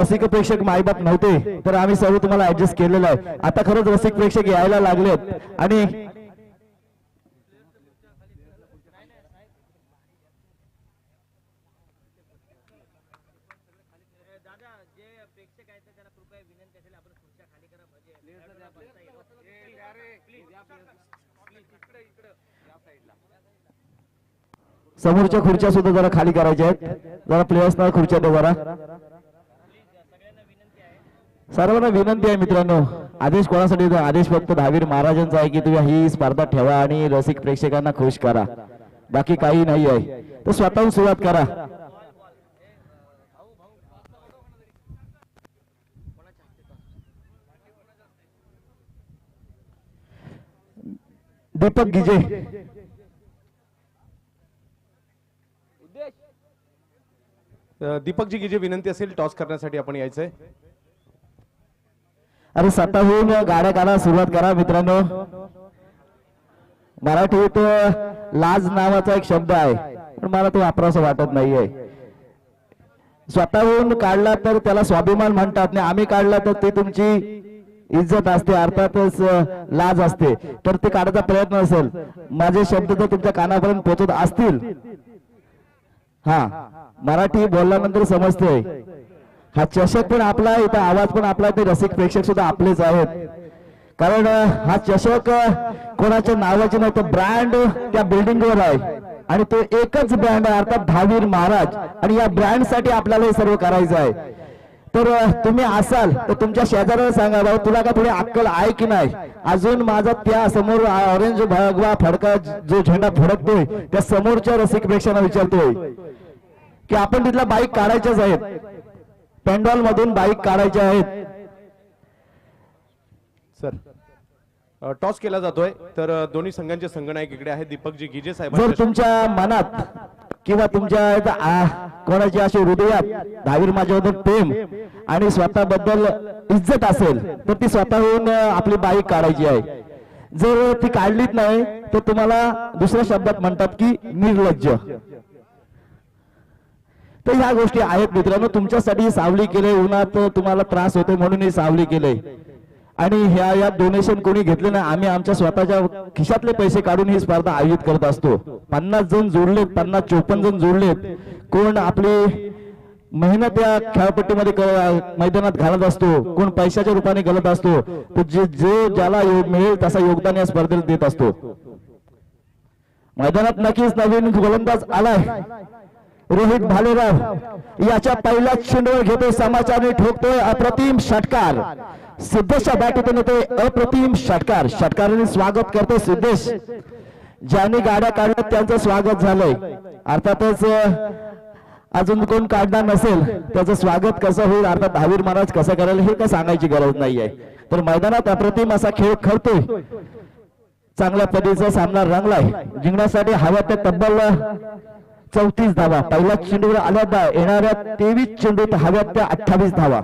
रसिक प्रेक्षक माईबाप नव्हते तर आम्ही सर्व तुम्हाला ऍडजस्ट केलेलं आहे. आता खरंच रसिक प्रेक्षक यायला लागलेत आणि समोरच्या खुर्च्या सुद्धा जरा खाली करायच्या आहेत. जरा प्लेयर्सना खुर्च्या द्या जरा. सर्वांना विनंती आहे मित्रांनो, आदेश कोणासाठी देतो? आदेश फक्त दहावीर महाराजांचा आहे की तुम्ही ही स्पर्धा ठेवा आणि रसिक प्रेक्षकांना खुश करा, बाकी काही नाही आहे. तर स्वतःहून सुरुवात करा. दीपक गिजे, दीपकजी गिजे विनंती असेल टॉस करण्यासाठी आपण यायचंय. अरे स्वतःहून गाड्या काढा, सुरुवात करा मित्रांनो. मराठीत लाज नावाचा एक शब्द आहे पण मला तो वापरावासा वाटत नाहीये. स्वतःहून काढला तर त्याला स्वाभिमान म्हणतात नाही, आम्ही काढला तर ते तुमची इज्जत असते, अर्थातच लाज असते. तर ते काढायचा प्रयत्न असेल, माझे शब्द जर तुमच्या कानापर्यंत पोहोचत असतील, हा मराठी बोलल्यानंतर समजतोय. हा चषक पण आपला आहे, इथं आवाज पण आपला, ते रसिक प्रेक्षक सुद्धा आपलेच आहेत. कारण हा चषक कोणाच्या नावाचे नाही, तो ब्रँड त्या बिल्डिंगवर आहे आणि तो एकच ब्रँड आहे, अर्थात दहावीर महाराज. आणि या ब्रँड साठी आपल्याला हे सर्व करायचं आहे. तर तुम्ही असाल तर तुमच्या शेजाऱ्याला सांगा, भाऊ तुला का थोडी अक्कल आहे की नाही. अजून माझा त्या समोर ऑरेंज भगवा फडका जो झेंडा फडकतोय त्या समोरच्या रसिक प्रेक्षकांना विचारतोय की आपण तिथला बाईक काढायच्याच आहेत, पेंडॉल मधून बाईक काढायच्या आहेत. सर टॉस केला जातोय तर दोन्ही संघांचे संघनायक इकडे आहेत दीपकजी गिजे साहेब. जर तुमच्या मनात किंवा तुमच्या कोणाच्या अशी हृदयात दहावीर माझ्याबद्दल प्रेम आणि स्वतःबद्दल इज्जत असेल तर ती स्वतःहून आपली बाईक काढायची आहे. जर ती काढलीच नाही तर तुम्हाला दुसऱ्या शब्दात म्हणतात की निर्लज्ज. तर ह्या गोष्टी आहेत मित्रांनो. तुमच्यासाठी सावली केले, उन्हात तुम्हाला त्रास होतो म्हणून ही सावली केले. आणि ह्या डोनेशन कोणी घेतले नाही, आम्ही आमच्या स्वतःच्या खिशातले पैसे काढून ही स्पर्धा आयोजित करत असतो. 50 जण जोडलेत, 54 जण जोडलेत. कोण आपली मेहनत या खेळपट्टीमध्ये मैदानात घालत असतो, कोण पैशाच्या रूपाने घालत असतो. तर जो ज्याला मिळेल तसा योगदान या स्पर्धेत देत असतो. मैदानात नक्कीच नवीन गोलंदाज आलाय रोहित भालेराव. याच्या पहिल्याच चेंडूवर घेतोय समाचार, ठोकतोय अप्रतिम षटकार. सिद्धेशच्या बॅटीतून येतोय अप्रतिम षटकार. षटकाराने स्वागत करतोय सिद्धेश. ज्यांनी गाड्या काढल्या त्यांचं स्वागत झालंय. अर्थातच अजून कोण काढणार नसेल त्याचं स्वागत कसं होईल, अर्थात दहावीर महाराज कसं करायला हे काय सांगायची गरज नाहीये. तर मैदानात अप्रतिम असा खेळ खेळतोय. चांगल्या पद्धतीचा सामना रंगलाय. जिंकण्यासाठी हव्या त्या तब्बल 34 धावा. पहिल्या चेंडूवर आल्या, येणाऱ्या 23 चेंडूत हव्यात त्या 28 धावा.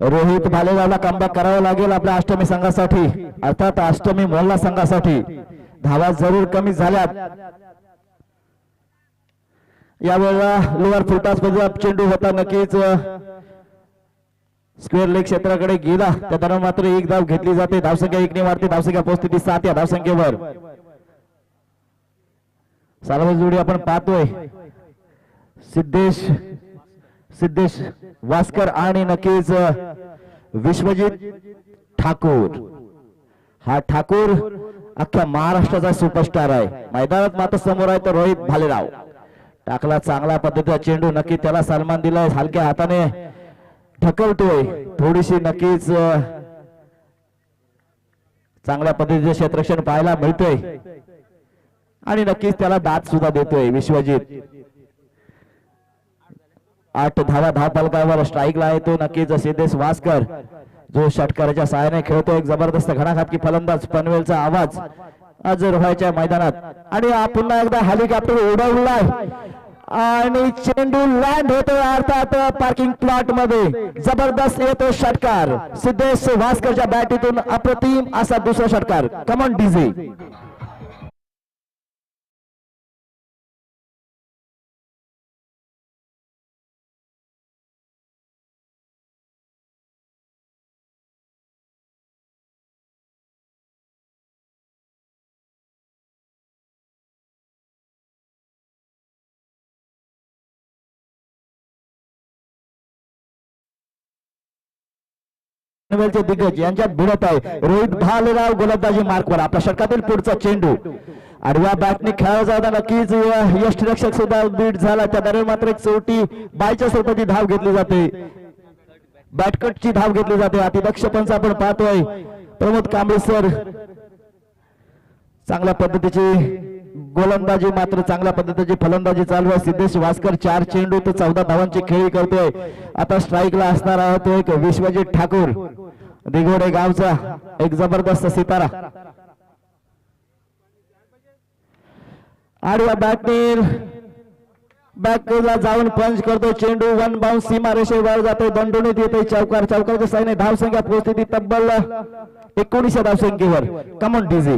रोहित भालेरावला कमबॅक करावा लागेल आपल्या अष्टमी संघासाठी, अर्थात अष्टमी मोहल्ला संघासाठी. धावा जरूर कमी झाल्यात. यावेळेला लोअर फुलटॉस मध्ये चेंडू होता, नक्कीच स्क्वेअर लेग क्षेत्राकडे गेला. त्या दरम्यान मात्र एक धाव घेतली जाते. धावसंख्या 1 ने वाढते. धावसंख्या पोहोचते 7 या धावसंख्येवर. सर्व जोडी आपण पाहतोय सिद्धेश वास्कर आणि नक्कीच विश्वजित ठाकूर. हा ठाकूर अख्ख्या महाराष्ट्राचा सुपरस्टार आहे. मैदानात मात्र समोर आहे तर रोहित भालेराव. टाकला चांगल्या पद्धतीचा चेंडू, नक्की त्याला सन्मान दिलाय. हलक्या हाताने ढकलतोय, थोडीशी नक्कीच चांगल्या पद्धतीचे क्षेत्ररक्षण पाहायला मिळतोय आणि नक्कीच त्याला दात सुद्धा देतोय विश्वजित. 8 धावा धावफलकावर स्ट्राईकला आहे तो नक्कीच सिद्धेश वास्कर, जो षटकाराच्या सहाय्याने खेळतो. एक जबरदस्त घणाघातकी फलंदाज. पनवेलचा आवाज आज व्हायच्या मैदानात. आणि पुन्हा एकदा हेलिकॉप्टर उडवलाय आणि चेंडू लँड होतोय अर्थात पार्किंग प्लॉट मध्ये. जबरदस्त येतो षटकार सिद्धेश वास्करच्या बॅटीतून. अप्रतिम असा दुसरा षटकार. Come on DJ. पनवेलचे दिग्गज यांच्यात भिडत आहे. रोहित भालेराव गोलंदाजी मार्कवर. आपल्या षटकातील पुढचा चेंडू आडव्या बॅटने खेळला जाता नक्कीच यष्टिरक्षक सुद्धा बीट झाला. त्या दरम्यान मात्र एक चौटी बायच्या स्वरूपाची धाव घेतली जाते. बॅटकटची धाव घेतली जाते. अतिदक्ष पंच आपण पाहतोय प्रमोद कांबळे सर. चांगल्या पद्धतीची गोलंदाजी मात्र चांगल्या पद्धतीची फलंदाजी चालू आहे. सिद्धेश वास्कर 4 चेंडू तर 14 धावांची खेळी करतोय. आता स्ट्राईकला असणार आहे तो एक विश्वजित ठाकूर दिगोडे गावचा एक जबरदस्त सितारा. आडव्या बॅकला जाऊन पंच करतो. चेंडू वन बाउन्स सीमा रेषेवर जातोय. दंडोनीत येते चौकार. चौकारच्या साईने धावसंख्या पोहोचते ती तब्बल 19 धावसंख्येवर. Come on DJ.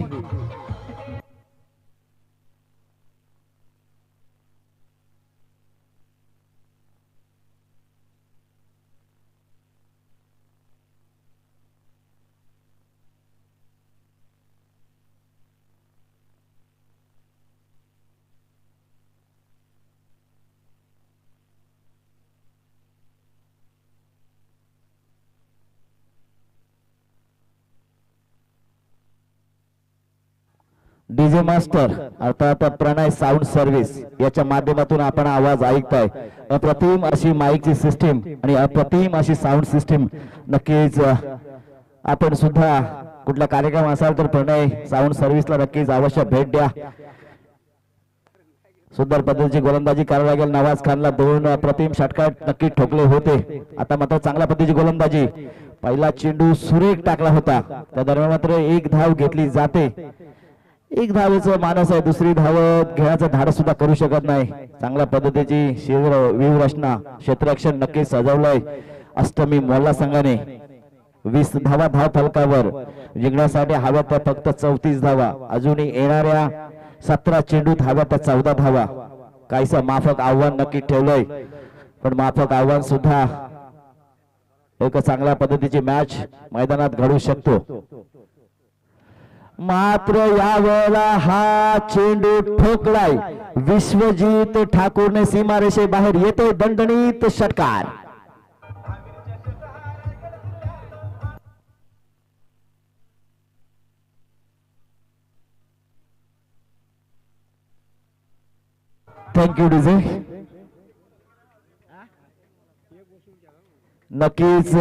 डीजे मास्टर अर्थात प्रणय साऊंड सर्व्हिस याच्या माध्यमातून आपण आवाज ऐकताय. अप्रतिम अशी माईकची सिस्टीम आणि अप्रतिम अशी साऊंड सिस्टीम. नक्कीच आपण सुद्धा कुठला कार्यक्रम असाल तर प्रणय साऊंड सर्व्हिसला नक्कीच अवश्य भेट द्या. सुंदर पद्धतीची गोलंदाजी करायला लागेल. नवाज खानला 2 अप्रतिम षटकार नक्की ठोकले होते. आता मात्र चांगल्या पद्धतीची गोलंदाजी. पहिला चेंडू सुरेख टाकला होता. त्या दरम्यान मात्र एक धाव घेतली जाते. एक धावेचं मानस आहे. दुसरी धाव घेण्याचं धाडस सुद्धा करू शकत नाही. चांगल्या पद्धतीची व्यूहरचना क्षेत्ररक्षण नक्की सजवलंय अष्टमी मोल्ला संघाने. 20 धावा धाव फलकावर. जिंकण्यासाठी हव्या त्या फक्त 34 धावा. अजूनही येणाऱ्या 17 चेंडूत हव्या त्या 14 धावा. काहीसं माफक आव्हान नक्की ठेवलंय. पण माफक आव्हान सुद्धा एक चांगल्या पद्धतीची मॅच मैदानात घडू शकतो. मात्र यावेळेला हा चेंडू ठोकलाय. विश्वजित ठाकूरने सीमारेषे बाहेर येते. दणदणीत षटकार. Thank you DJ. नक्कीच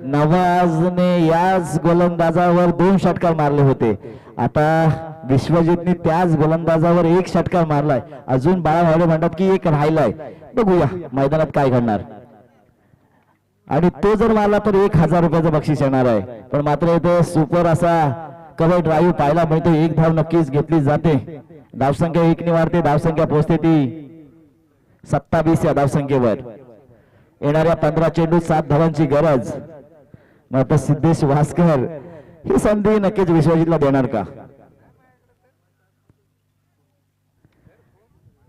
नवाजने याच गोलंदाजावर 2 षटकार मारले होते. आता विश्वजितने त्याच गोलंदाजावर 1 षटकार मारलाय. अजून बाळाभाडे म्हणतात की एक राहिलाय. बघूया मैदानात काय घडणार. आणि तो जर मारला तर 1000 रुपयाचं बक्षीस येणार आहे. पण मात्र इथे सुपर असा कव्हर ड्राईव्ह पाहायला मिळतो. 1 धाव नक्कीच घेतली जाते. धावसंख्या 1 ने वाढते. धावसंख्या पोहोचते ती 27 या धावसंख्येवर. येणाऱ्या 15 चेंडू 7 धावांची गरज. मात्र सिद्धेश वास्कर ही संधी नक्कीच विश्वजितला देणार का.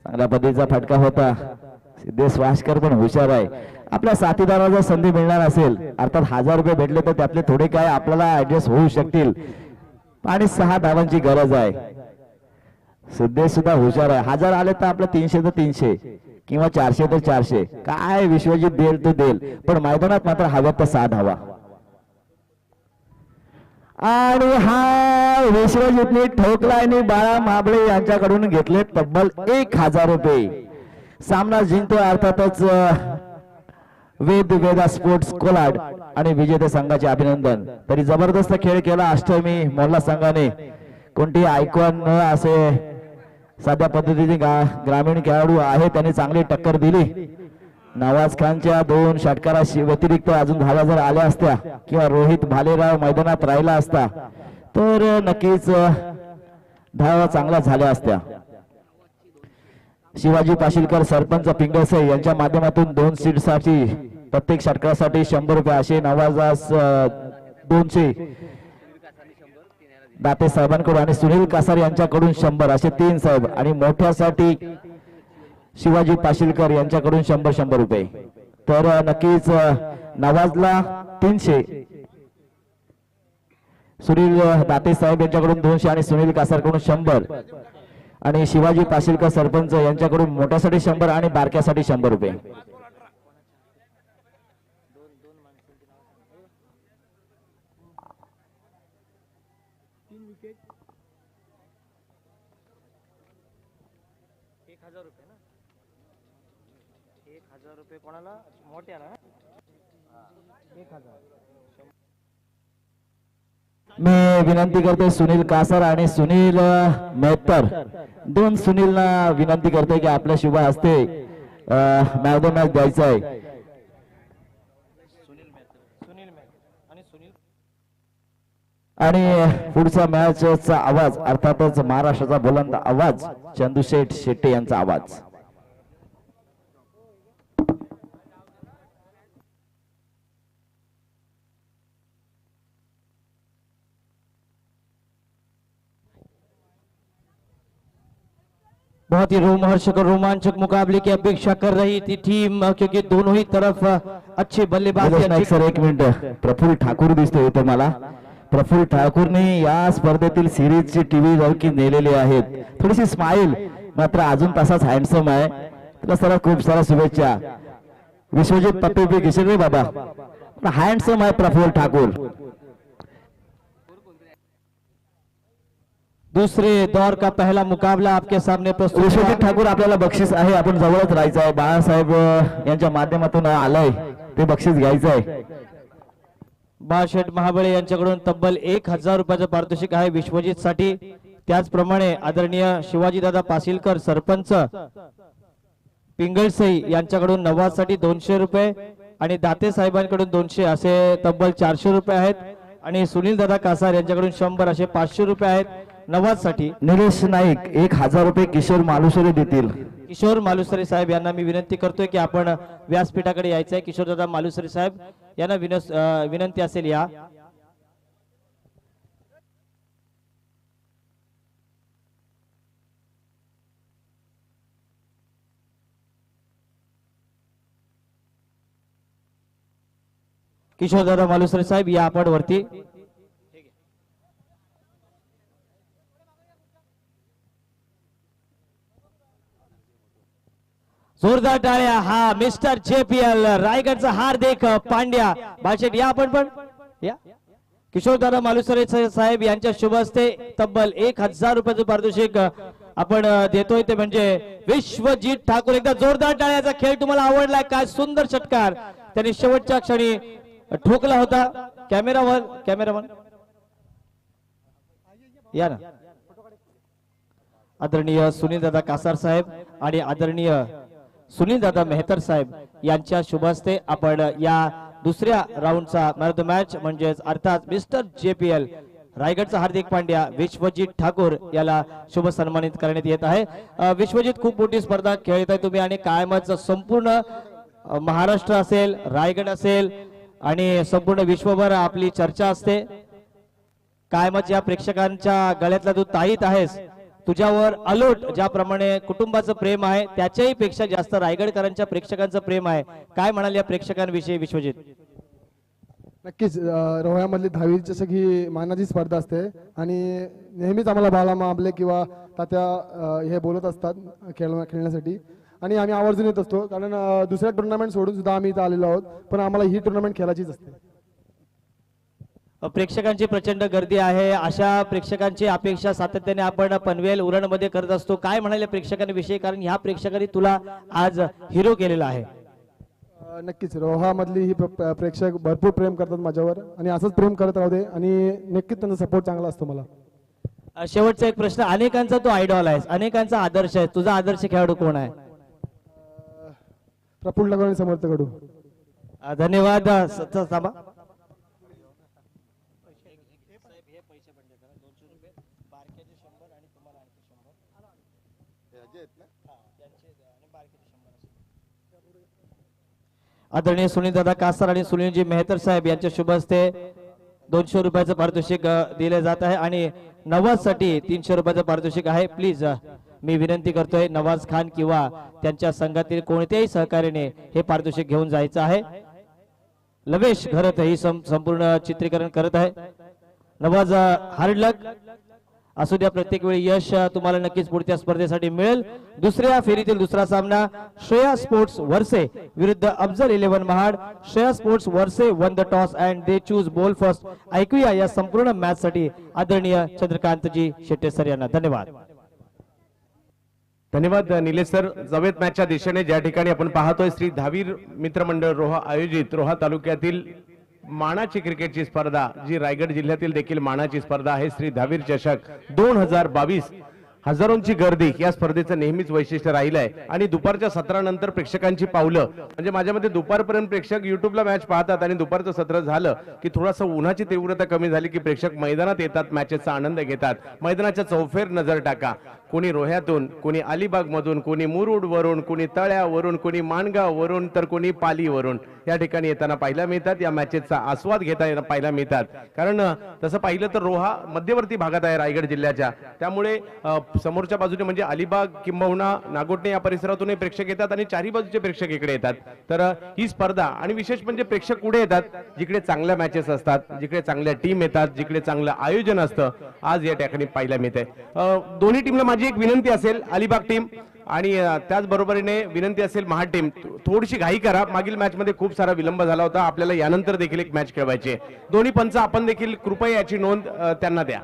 चांगल्या पद्धतीचा फटका होता. सिद्धेश वास्कर पण हुशार आहे. आपल्या साथीदाराला संधी मिळणार असेल अर्थात 1000 रुपये भेटले तर त्यातले थोडे काय आपल्याला ऍडजस्ट होऊ शकतील. आणि 6 धावांची गरज आहे. सिद्धेश सुद्धा हुशार आहे. 1000 आले तर आपलं 300 तर 300 किंवा 400 तर 400. काय विश्वजित देईल तो देईल. पण मैदानात मात्र हव्यात तर 6 धावा. आणि हा विश्वजितने ठोकलाय आणि बाळा माबळे यांच्याकडून घेतले तब्बल 1000 रुपये. सामना जिंकतोय अर्थातच वेदा स्पोर्ट्स कोलाड आणि विजेते संघाचे अभिनंदन. तरी जबरदस्त खेळ केला अष्टमी मोल्ला संघाने. कोणती आयकॉन असे साध्या पद्धतीने ग्रामीण खेळाडू आहे त्यांनी चांगली टक्कर दिली. नवाज खानच्या 2 षटकारा व्यतिरिक्त अजून धावा जर आल्या असत्या किंवा रोहित भालेराव मैदानात राहिला असता तर नक्कीच धावा चांगल्या झाल्या असत्या. शिवाजी पाशीलकर सरपंच पिंगळसे यांच्या माध्यमातून 2 सीटसाठी प्रत्येक षटकारासाठी 100 रुपये असे नवाजास 200 दाते साहेबांकडून आणि सुनील कासार यांच्याकडून 100 असे 3 साहेब आणि मोठ्यासाठी शिवाजी पाशीलकर यांच्याकडून 100 रुपये. तर नक्कीच नवाजला 300, सुनील दाते साहेब यांच्याकडून 200 आणि सुनील कासारकडून 100 आणि शिवाजी पाशीलकर सरपंच यांच्याकडून मोठ्यासाठी 100 आणि बारक्यासाठी 100 रुपये. 1000 रुपये ना 1000 रुपये कोणाला मोठ्याला ना 1000 मी विनंती करते सुनील कासार आणि सुनील मेहतर दोन सुनीलला विनंती करते की आपल्या शुभ हस्ते मॅच ऑफ द मॅच द्यायचं आहे. सुनील आणि सुनील आणि पुढचा मॅचचा आवाज अर्थातच महाराष्ट्राचा बुलंद आवाज चंदूशेठ शेट्टे यांचा आवाज. बहुत ही रोमहर्षक और रोमांचक मुकाबले की अपेक्षा कर रही थी टीम क्योंकि दोनों ही तरफ अच्छे बल्लेबाज निलेश नाईक सर एक मिनिट. प्रफुल्ल ठाकूर दिसतोय इथे मला. प्रफुल्ल ठाकूरने या स्पर्धेतील सिरीजची टीव्ही जवळकी नेलेली आहेत. थोडीशी स्माइल मात्र अजून तसाच हँडसम आहे. तुला सर खूप साऱ्या शुभेच्छा. विश्वजित पप्पी किशोर रे बाबा हँडसम आहे प्रफुल्ल ठाकूर. दूसरे दौर का पहला मुकाबला आपके सामने प्रस्तुत विश्वजित ठाकूर आपल्याला बक्षीस आहे. आपण जवळच राहायचं आहे. बाळासाहेब यांच्या माध्यमातून आलंय ते बक्षीस घ्यायचं आहे. बाळशेठ महाबळे यांच्याकडून तब्बल 1000 रुपयाचं पारितोषिक आहे विश्वजित साठी. त्याचप्रमाणे आदरणीय शिवाजीदादा पासिलकर सरपंच पिंगळसई यांच्याकडून नवाज साठी 200 रुपये आणि दाते साहेबांकडून 200 असे तब्बल 400 रुपये आहेत. आणि सुनील दादा कासार यांच्याकडून 100 असे 500 रुपये आहेत नवाज साठी. निलेश नाईक 1000 रुपये किशोर मालुसरे देतील. किशोर मालुसरे साहेब यांना मी विनंती करतोय की आपण व्यासपीठाकडे यायचं आहे. किशोर दादा मालुसरे साहेब यांना विनंती असेल या. किशोर दादा मालुसरे साहेब या आपण वरती. जोरदार टाळ्या. हा मिस्टर JPL रायगडचा हार्दिक पांड्या. बाळशेठ या आपण पण या. किशोरदादा मालुसरे साहेब यांच्या शुभ हस्ते तब्बल 1000 रुपयाचं पारितोषिक आपण देतोय ते म्हणजे विश्वजित ठाकूर. एकदा जोरदार टाळ्याचा खेळ तुम्हाला आवडलाय काय? सुंदर षटकार त्यांनी शेवटच्या क्षणी ठोकला होता. कॅमेरामन या ना. आदरणीय सुनील दादा कासार साहेब आणि आदरणीय सुनील दादा मेहतर साहेब यांच्या शुभ हस्ते आपण या दुसऱ्या राऊंडचा मॅन ऑफ द मॅच म्हणजेच अर्थात मिस्टर JPL रायगडचा हार्दिक पांड्या विश्वजित ठाकूर याला शुभ सन्मानित करण्यात येत आहे. विश्वजित खूप मोठी स्पर्धा खेळत आहे तुम्ही आणि कायमच संपूर्ण महाराष्ट्र असेल रायगड असेल आणि संपूर्ण विश्वभर आपली चर्चा असते. कायमच या प्रेक्षकांच्या गळ्यातला तू ताईत आहेस. तुझ्यावर अलोट ज्याप्रमाणे कुटुंबाचं प्रेम आहे त्याच्याही पेक्षा जास्त रायगडकरांच्या प्रेक्षकांचं प्रेम आहे. काय म्हणाल या प्रेक्षकांविषयी विश्वजित? नक्कीच रोह्यामधली 10वी जसं की मानाची स्पर्धा असते आणि नेहमीच आम्हाला बाला मामले किंवा तात्या हे बोलत असतात खेळण्यासाठी आणि आम्ही आवर्जून येत असतो कारण दुसऱ्या टुर्नामेंट सोडून सुद्धा आम्ही इथं आलेलो आहोत. पण आम्हाला ही टुर्नामेंट खेळायचीच असते. प्रेक्षकांची प्रचंड गर्दी आहे. अशा प्रेक्षकांची अपेक्षा सातत्याने आपण पनवेल उरणमध्ये करत असतो. काय म्हणाले प्रेक्षकांविषयी? कारण ह्या प्रेक्षकांनी तुला आज हिरो केलेला आहे. नक्कीच रोहामधली ही प्रेक्षक भरपूर प्रेम करतात माझ्यावर आणि असंच प्रेम करत राहू दे आणि नक्कीच त्यांचा सपोर्ट चांगला असतो मला. शेवटचा एक प्रश्न. अनेकांचा तो आयडॉल आहे, अनेकांचा आदर्श आहे. तुझा आदर्श खेळाडू कोण आहे? प्रफुल्ल ठाकूर आणि समर्थ कडू. धन्यवाद. थांबा. आदरणीय सुनील दादा कासार आणि सुनीलजी मेहतर साहेब यांच्या शुभ हस्ते 200 रुपयाचं पारितोषिक दिले जात आहे आणि नवाज साठी 300 रुपयाचं पारितोषिक आहे. प्लीज मी विनंती करतोय नवाज खान किंवा त्यांच्या संघातील कोणत्याही सहकार्याने हे पारितोषिक घेऊन जायचं आहे. लवेश घरत ही संपूर्ण चित्रीकरण करत आहे. नवाज हार्ड लक असू द्या. प्रत्येक वेळी यश तुम्हाला नक्कीच पुढच्या स्पर्धेसाठी मिळेल. दुसऱ्या फेरीतील दुसरा सामना श्रेया स्पोर्ट्स वर्से विरुद्ध Afzal 11 Mahad. Shreya sports versus one the toss and they choose ball first. ऐकूया या संपूर्ण मॅच साठी आदरणीय चंद्रकांतजी शेट्टे सर यांना. धन्यवाद. धन्यवाद निलेश सर. जवेत मॅचच्या दिशेने ज्या ठिकाणी आपण पाहतोय श्री धावीर मित्रमंडळ रोहा आयोजित रोहा तालुक्यातील मानाची क्रिकेटची स्पर्धा, जी रायगड जिल्ह्यातील देखील मानाची स्पर्धा आहे, श्री धावीर चषक 2022. हजारोंची गर्दी या स्पर्धेचं नेहमीच वैशिष्ट्य राहिलं आहे आणि दुपारच्या सत्रानंतर प्रेक्षकांची पावलं, म्हणजे माझ्या मते दुपारपर्यंत प्रेक्षक युट्यूबला मॅच पाहतात आणि दुपारचं सत्र झालं की थोडासा उन्हाची तीव्रता कमी झाली की प्रेक्षक मैदानात येतात, मॅचेसचा आनंद घेतात. मैदानाच्या चौफेर नजर टाका. कोणी रोह्यातून, कोणी अलिबाग मधून, कोणी मुरुड वरून, कोणी तळ्यावरून, कोणी माणगाव वरून, तर कोणी पालीवरून या ठिकाणी येताना पाहायला मिळतात. या मॅचेसचा आस्वाद घेता पाहायला मिळतात. कारण तसं पाहिलं तर रोहा मध्यवर्ती भागात आहे रायगड जिल्ह्याच्या, त्यामुळे समोरच्या बाजूने म्हणजे अलिबाग किंबहुना नागोटणे या परिसरातूनही प्रेक्षक येतात आणि चारही बाजूचे प्रेक्षक इकडे येतात. तर ही स्पर्धा आणि विशेष म्हणजे प्रेक्षक कुठे येतात, जिकडे चांगल्या मॅचेस असतात, जिकडे चांगल्या टीम येतात, जिकडे चांगलं आयोजन असतं, आज या ठिकाणी पाहायला मिळते. दोन्ही टीमला माझी एक विनंती असेल, अलिबाग टीम आणि त्याचबरोबरीने विनंती असेल महाड टीम, थोडीशी घाई करा. मागील मॅच मध्ये खूप सारा विलंब झाला होता, आपल्याला यानंतर देखील एक मॅच खेळवायची आहे. दोन्ही पंच आपण देखील कृपया याची नोंद त्यांना द्या.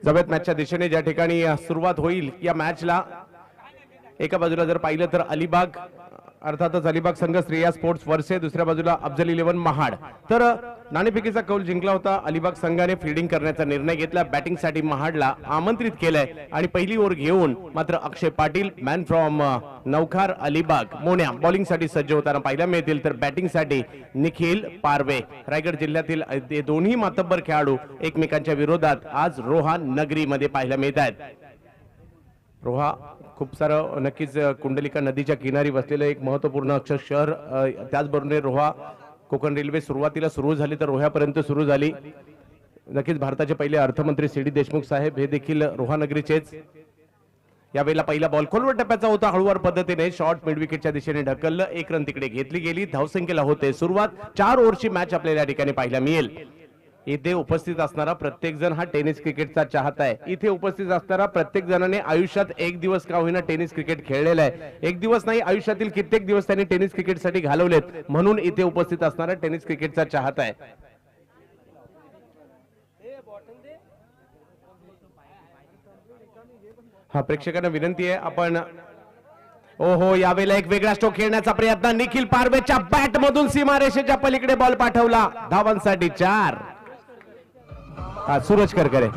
जवेत मॅचच्या दिशेने ज्या ठिकाणी सुरुवात होईल या मॅचला, एका बाजूला जर पाहिलं तर अलिबाग अर्थातच अलिबाग संघ श्रेया स्पोर्ट्स वर्से, दुसऱ्या बाजूला अफजल 11 महाड. तर नाणेफेकीचा कौल जिंकला होता. अलिबाग संघाने फिल्डिंग करण्याचा निर्णय घेतला. बॅटिंगसाठी महाडला आमंत्रित केलंय आणि पहिली ओव्हर घेऊन मात्र अक्षय पाटील मॅन फ्रॉम नवखार अलिबाग मोन्या बॉलिंगसाठी सज्ज होताना पाहायला मिळतील. तर बॅटिंगसाठी निखिल पारवे. रायगड जिल्ह्यातील ते दोन्ही मातब्बर खेळाडू एकमेकांच्या विरोधात आज रोहा नगरीमध्ये पाहायला मिळत आहेत. रोहा खूप सारं नक्कीच कुंडलिका नदीच्या किनारी बसलेलं एक महत्वपूर्ण अक्षर शहर. त्याचबरोबर रोहा कोकण रेल्वे सुरुवातीला सुरू झाली तर रोह्यापर्यंत सुरू झाली. नक्कीच भारताचे पहिले अर्थमंत्री सी डी देशमुख साहेब हे देखील रोहा नगरीचेच. यावेळेला पहिला बॉल खोलवर टप्प्याचा होता, हळूवार पद्धतीने शॉर्ट मिड विकेटच्या दिशेने ढकललं. एक रन तिकडे घेतली गेली. धावसंख्येला होते सुरुवात. 4 ओव्हरची मॅच आपल्याला या ठिकाणी पाहायला मिळेल. इथे उपस्थित असणारा प्रत्येक जण हा टेनिस क्रिकेटचा चाहता आहे. इथे उपस्थित असणारा प्रत्येक जणाने आयुष्यात एक दिवस का होईना टेनिस क्रिकेट खेळलेला आहे. एक दिवस नाही, आयुष्यातील कित्येक दिवस त्यांनी टेनिस क्रिकेटसाठी घालवलेत, म्हणून इथे उपस्थित असणारा टेनिस क्रिकेटचा चाहता आहे. हा प्रेक्षकांना विनंती आहे, आपण ओहो यावेळेला एक वेगळा स्ट्रोक खेळण्याचा प्रयत्न. निखिल पारवेच्या बॅट मधून सीमारेषेच्या पलीकडे बॉल पाठवला. धावांसाठी 4. सूरज करकरे.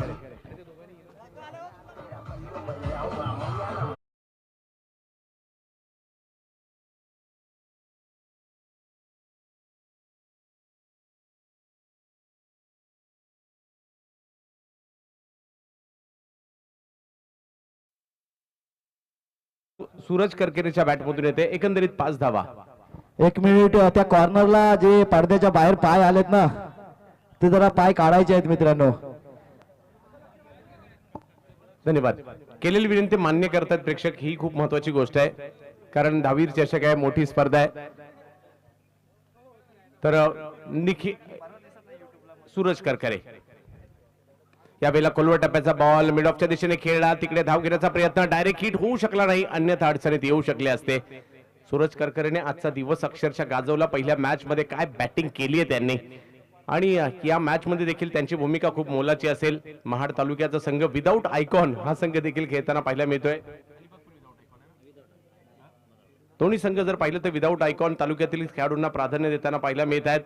सूरज करकरेच्या बॅटमधून येते. एकंदरीत 5 धावा. 1 मिनिट. त्या कॉर्नरला जे पडद्याच्या बाहेर पाय आलेत ना, ते जरा पाय काढायचे आहेत मित्रांनो. धन्यवाद. केलेली विनंती मान्य करतात प्रेक्षक, ही खूप महत्वाची गोष्ट आहे, कारण धावीर चषक आहे, मोठी स्पर्धा आहे. तर निखिल सूरज करकरे यावेळेला खोलवर टप्प्याचा बॉल मिड ऑफच्या दिशेने खेळला. तिकडे धाव घेण्याचा प्रयत्न, डायरेक्ट हिट होऊ शकला नाही, अन्यथा अडचणीत येऊ शकले असते. सूरज करकरेने आजचा दिवस अक्षरशः गाजवला. पहिल्या मॅच मध्ये काय बॅटिंग केली आहे त्यांनी, आणि या मॅच मध्ये देखील त्यांची भूमिका खूप मोलाची असेल. महाड तालुक्याचा संघ विदाऊट आयकॉन हा संघ देखील खेळताना पाहायला मिळतोय. दोन्ही संघ जर पाहिलं तर विदाऊट आयकॉन तालुक्यातील खेळाडूंना प्राधान्य देताना पाहायला मिळत आहेत.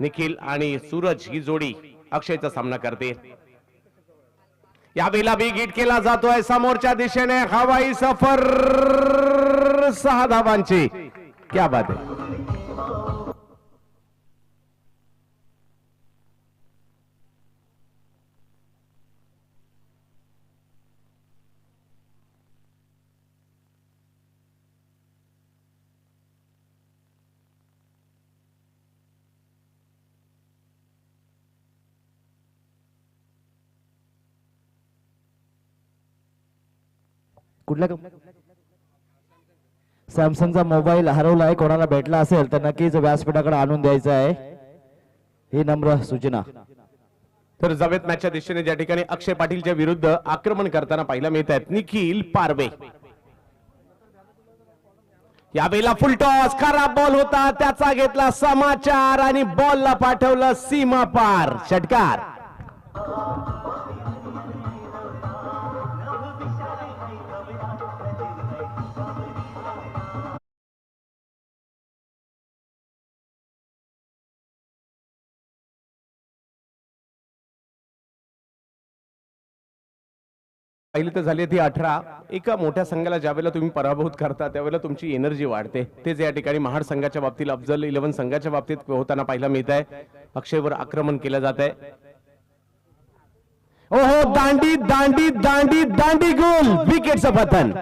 निखिल आणि सूरज ही जोडी अक्षयचा सामना करते. यावेळेला बिग हिट केला जातोय समोरच्या दिशेने. हवाई सफर 6 धावांची. क्या बात आहे. कुठल्या सॅमसंगचा मोबाईल हरवलाय, कोणाला भेटला असेल तर नक्कीच व्यासपीठाकडे आणून द्यायचा आहे, ही नम्र सूचना. तर जवेत मॅचच्या दिशेने ज्या ठिकाणी अक्षय पाटीलच्या विरुद्ध आक्रमण करताना पाहायला मिळत आहेत निखिल पारवे. यावेळेला फुल टॉस, खराब बॉल होता, त्याचा घेतला समाचार आणि बॉलला पाठवलं सीमा पार. षटकार. पहिली तर झाली ती 18. एका मोठ्या संघाला ज्यावेळेला तुम्ही पराभूत करता त्यावेळेला तुमची एनर्जी वाढते. तेच या ठिकाणी महाड संघाच्या बाबतीत अफजल 11 संघाच्या बाबतीत होताना पाहायला मिळत आहे. अक्षयवर आक्रमण केलं जात आहे. ओहो, दांडी दांडी दांडी दांडी गोल, विकेटचं पतन.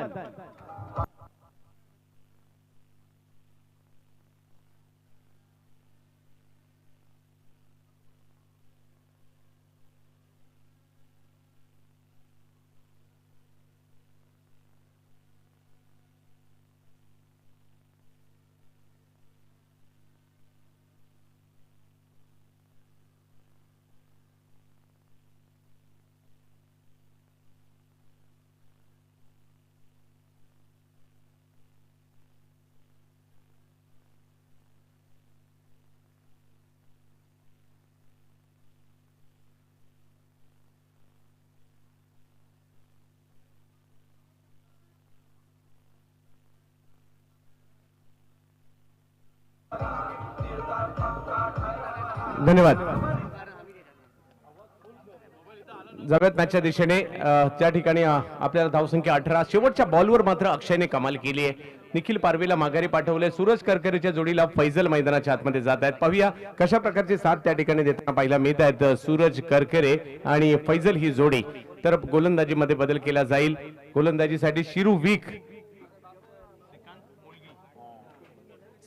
धन्यवाद. जाऊयात मॅचच्या दिशेने. त्या ठिकाणी आपल्याला धावसंख्या 18. शेवटच्या बॉलवर मात्र अक्षयने कमाल केली आहे. निखिल पारवेला माघारी पाठवले. सूरज करकरेच्या जोडीला फैजल मैदानाच्या आतमध्ये जात आहेत. पाहूया कशा प्रकारची साथ त्या ठिकाणी देताना पाहायला मिळत आहेत सूरज करकरे आणि फैजल ही जोडी. तर गोलंदाजीमध्ये बदल केला जाईल. गोलंदाजीसाठी शिरू वीक,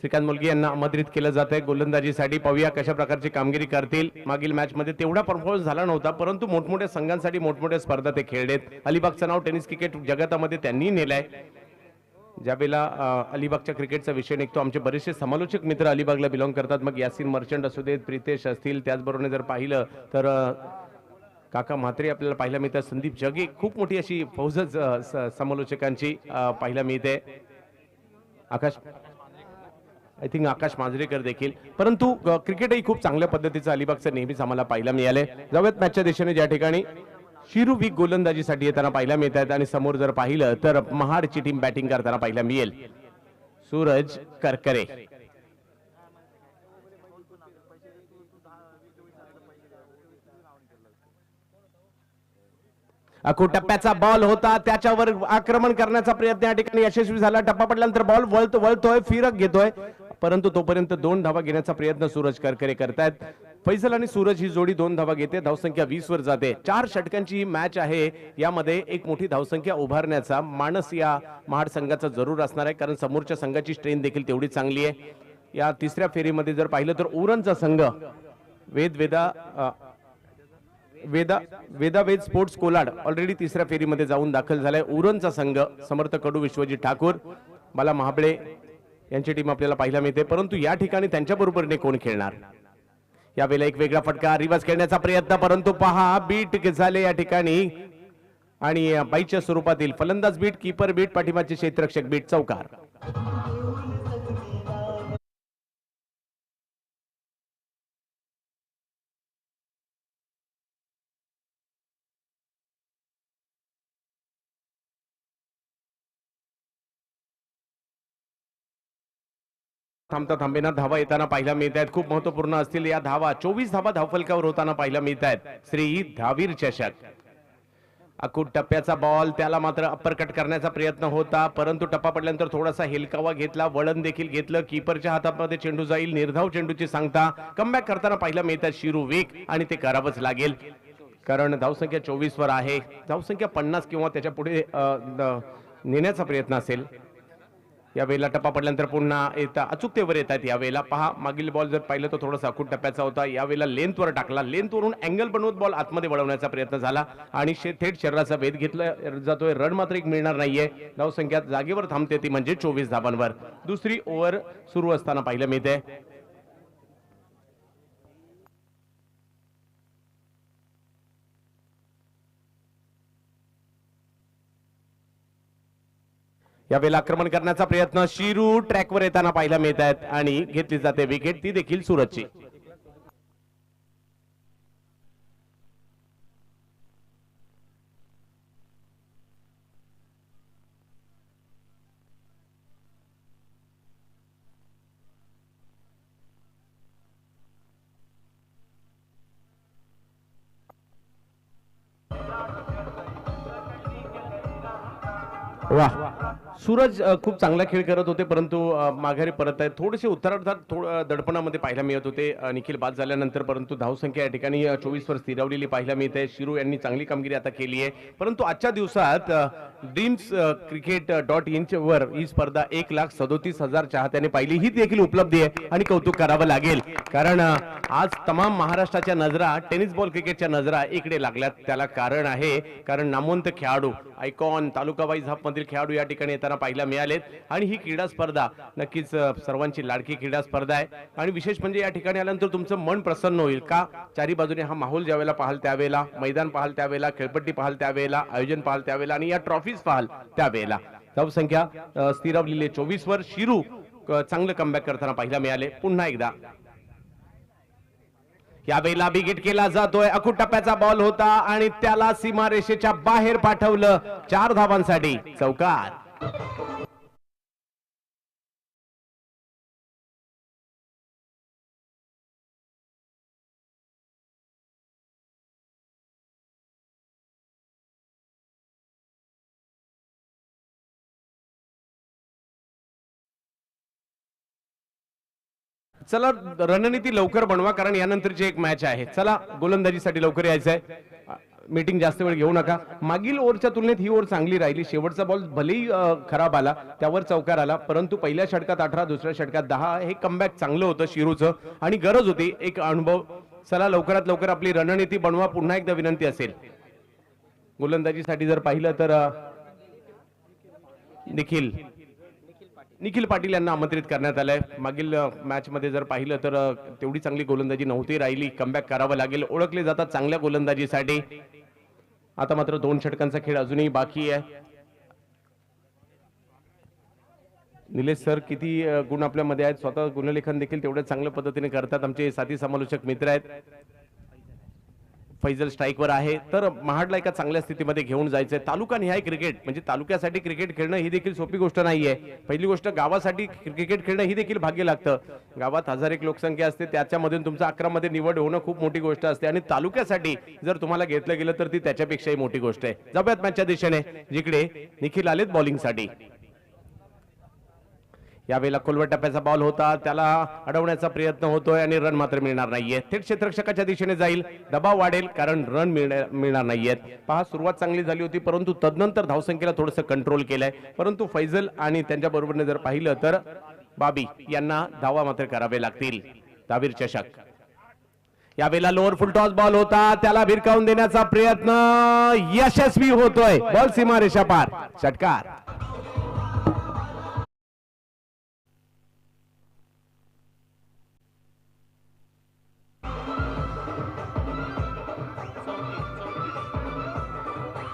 श्रीकांत मुलगी यांना आमंत्रित केलं जात आहे गोलंदाजीसाठी. पाहूया कशा प्रकारची कामगिरी करतील. मागील मॅच मध्ये तेवढा परफॉर्मन्स झाला नव्हता, परंतु मोठमोठ्या संघांसाठी मोठमोठ्या स्पर्धा ते खेळलेत. अलिबागचं नाव टेनिस क्रिकेट जगतामध्ये त्यांनी नेलंय. ज्यावेळेला अलिबागच्या क्रिकेटचा विषय निघतो, आमचे बरेचसे समालोचक मित्र अलिबागला बिलॉंग करतात. मग यासिन मर्चंट असू देत, प्रितेश असतील, त्याचबरोबर जर पाहिलं तर काका म्हात्रे आपल्याला पाहायला मिळतात. संदीप जगे, खूप मोठी अशी फौजच समालोचकांची पाहायला मिळते. आय थिंक आकाश मांजरेकर देखील. परंतु क्रिकेटही खूप चांगल्या पद्धतीचं अलिबागचं नेहमीच आम्हाला पाहायला मिळालंय. जाऊयात मॅचच्या दिशेने, ज्या ठिकाणी शिरू वीक गोलंदाजीसाठी येताना पाहायला मिळत आहेत आणि समोर जर पाहिलं तर महाडची टीम बॅटिंग करताना पाहायला मिळेल. सूरज करकरे. अखूट टप्प्याचा बॉल होता, त्याच्यावर आक्रमण करण्याचा प्रयत्न या ठिकाणी यशस्वी झाला. टप्पा पडल्यानंतर बॉल वळतोय, फिरक घेतोय, परंतु तोपर्यंत 2 धावा घेण्याचा प्रयत्न सूरज करकरे करतायत. फैजल आणि सूरज ही जोडी 2 धावा घेते. धावसंख्या 20 वर जाते. 4 षटकांची ही मॅच आहे. यामध्ये एक मोठी धावसंख्या उभारण्याचा मानस या महाड संघाचा जरूर असणार आहे, कारण समोरच्या संघाची स्ट्रेंथ देखील तेवढी चांगली आहे. या तिसऱ्या फेरीमध्ये जर पाहिलं तर उरणचा संघ वेद स्पोर्ट्स कोलाड ऑलरेडी तिसऱ्या फेरीमध्ये जाऊन दाखल झालाय. उरणचा संघ समर्थ कडू, विश्वजित ठाकूर, बाला महाबळे यांची टीम आपल्याला पाहायला मिळते. परंतु या ठिकाणी त्यांच्या बरोबरीने कोण खेळणार, यावेळेला एक वेगळा फटका, रिवर्स खेळण्याचा प्रयत्न, परंतु पहा बीट झाले या ठिकाणी आणि बाईच्या स्वरूपातील फलंदाज बीट, कीपर बीट, पाठीमागचे क्षेत्ररक्षक बीट, चौकार. थांबता थांबेना धावा येताना पाहायला मिळत आहेत. खूप महत्वपूर्ण असतील या धावा. 24 धावा धावफलकावर होताना पाहायला मिळत आहेत. श्री धावीर चषक. अकूट टप्प्याचा बॉल, त्याला मात्र अप्परकट करण्याचा प्रयत्न होता, परंतु टप्पा पडल्यानंतर थोडासा हेलकावा घेतला, वळण देखील घेतलं. कीपरच्या हातामध्ये चेंडू जाईल. निर्धाव चेंडूची सांगता. कमबॅक करताना पाहायला मिळतात शिरू वीक, आणि ते करावंच लागेल, कारण धावसंख्या 24 वर आहे. धावसंख्या 50 किंवा त्याच्या पुढे नेण्याचा प्रयत्न असेल. यावेळेला टप्पा पडल्यानंतर पुन्हा येता अचूकतेवर येत आहेत. यावेळेला पहा, मागील बॉल जर पाहिलं तर थोडासा अखूट टप्प्याचा होता. यावेळेला लेंथवर टाकला, लेंथवरून अँगल बनवत बॉल आतमध्ये वळवण्याचा प्रयत्न झाला आणि थेट शरीराचा वेध घेतला जातोय. रन मात्र एक मिळणार नाहीये. धावसंख्या जागेवर थांबते, ती म्हणजे 24 धावांवर. दुसरी ओव्हर सुरू असताना पाहायला मिळते. यावेळेला आक्रमण करण्याचा प्रयत्न, शिरू ट्रॅकवर येताना पाहायला मिळत आहेत आणि घेतली जाते विकेट, ती देखील सूरजची. वाह सूरज खूप चांगला खेळ करत होते परंतु माघारी परत आहेत थोडेसे उत्तरार्धात दडपणामध्ये पाहायला मिळत होते निखिल बाद झाल्यानंतर परंतु धावसंख्या या ठिकाणी 24 वर स्थिरावलेली पाहायला मिळते शिरू यांनी चांगली कामगिरी आता केली आहे परंतु आजच्या दिवसात ड्रीम्स क्रिकेट .in वर ही स्पर्धा 1,37,000 चाहत्याने पाहिली ही देखील उपलब्धी आहे आणि कौतुक करावं लागेल कारण आज तमाम महाराष्ट्राच्या नजरा टेनिस बॉल क्रिकेटच्या नजरा इकडे लागल्यात त्याला कारण आहे कारण नामवंत खेळाडू आयकॉन तालुका वाईज हब मधील खेळाडू या ठिकाणी येताना पाहायला मिळालेत आणि ही क्रीडा स्पर्धा नक्कीच सर्वांची लाडकी क्रीडा स्पर्धा आहे आणि विशेष म्हणजे या ठिकाणी आल्यानंतर तुमचं मन प्रसन्न होईल का चारी बाजूने हा माहोल ज्यावेळेला पाहाल त्यावेळेला मैदान पाहाल त्यावेळेला खेळपट्टी पाहाल त्यावेळेला आयोजन पाहाल त्यावेळेला आणि या ट्रॉफीज पाहाल त्यावेळेला धावसंख्या स्थिरावलेली 24 वर शिरू चांगलं कमबॅक करताना पाहायला मिळाले पुन्हा एकदा यावेळेला बिगिट केला जातोय अकूट टप्प्याचा बॉल होता आणि त्याला सीमारेषेच्या बाहेर पाठवलं 4 धावांसाठी चौकार चला रणनीती लवकर बनवा कारण यानंतरची एक मॅच आहे चला गोलंदाजीसाठी लवकर यायचंय मीटिंग जास्त वेळ घेऊ नका मागील ओव्हरच्या तुलनेत ही ओव्हर चांगली राहिली शेवटचा बॉल भलेही खराब आला त्यावर चौकार आला परंतु पहिल्या षटकात 18 दुसऱ्या षटकात 10 हे कमबॅक चांगलं होतं शिरूचं आणि गरज होती एक अनुभव चला लवकरात लवकर आपली रणनीती बनवा पुन्हा एकदा विनंती असेल गोलंदाजीसाठी जर पाहिलं तर निखिल पाटील यांना आमंत्रित करण्यात आलंय मागील मॅच मध्ये जर पाहिलं तर तेवढी चांगली गोलंदाजी नव्हती राहिली कमबॅक करावं लागेल ओळखले जातात चांगल्या गोलंदाजीसाठी आता मात्र 2 षटकांचा खेळ अजूनही बाकी आहे निलेश सर किती गुण आपल्यामध्ये आहेत स्वतः गुणलेखन देखील तेवढ्या चांगल्या पद्धतीने करतात आमचे साथी समालोचक मित्र आहेत फैजल स्ट्राईकवर आहे तर महाडला एका चांगल्या स्थितीमध्ये घेऊन जायचंय तालुका निहाय क्रिकेट म्हणजे तालुक्यासाठी क्रिकेट खेळणं ही देखील सोपी गोष्ट नाहीये पहिली गोष्ट गावासाठी क्रिकेट खेळणं ही देखील भाग्य लागतं गावात 1001 लोकसंख्या असते त्याच्यामधून तुमचं 11 मध्ये निवड होणं खूप मोठी गोष्ट असते आणि तालुक्यासाठी जर तुम्हाला घेतलं गेलं तर ती त्याच्यापेक्षाही मोठी गोष्ट आहे जाऊयात मॅचच्या दिशेने जिकडे निखिल आलेत बॉलिंगसाठी यावेळेला खोलवट टप्प्याचा बॉल होता त्याला अडवण्याचा प्रयत्न होतोय आणि रन मात्र मिळणार नाहीये थेट क्षेत्ररक्षकाच्या दिशेने जाईल दबाव वाढेल कारण रन मिळणार नाहीयेत पहा सुरुवात चांगली झाली होती परंतु तदनंतर धावसंख्येला थोडंसं कंट्रोल केलंय परंतु फैजल आणि त्यांच्या बरोबरने जर पाहिलं तर बाबी यांना धावा मात्र करावे लागतील दावीर चषक यावेळेला लोअर फुल टॉस बॉल होता त्याला भिरकावून देण्याचा प्रयत्न यशस्वी होतोय बॉल सीमारेषा पार षटकार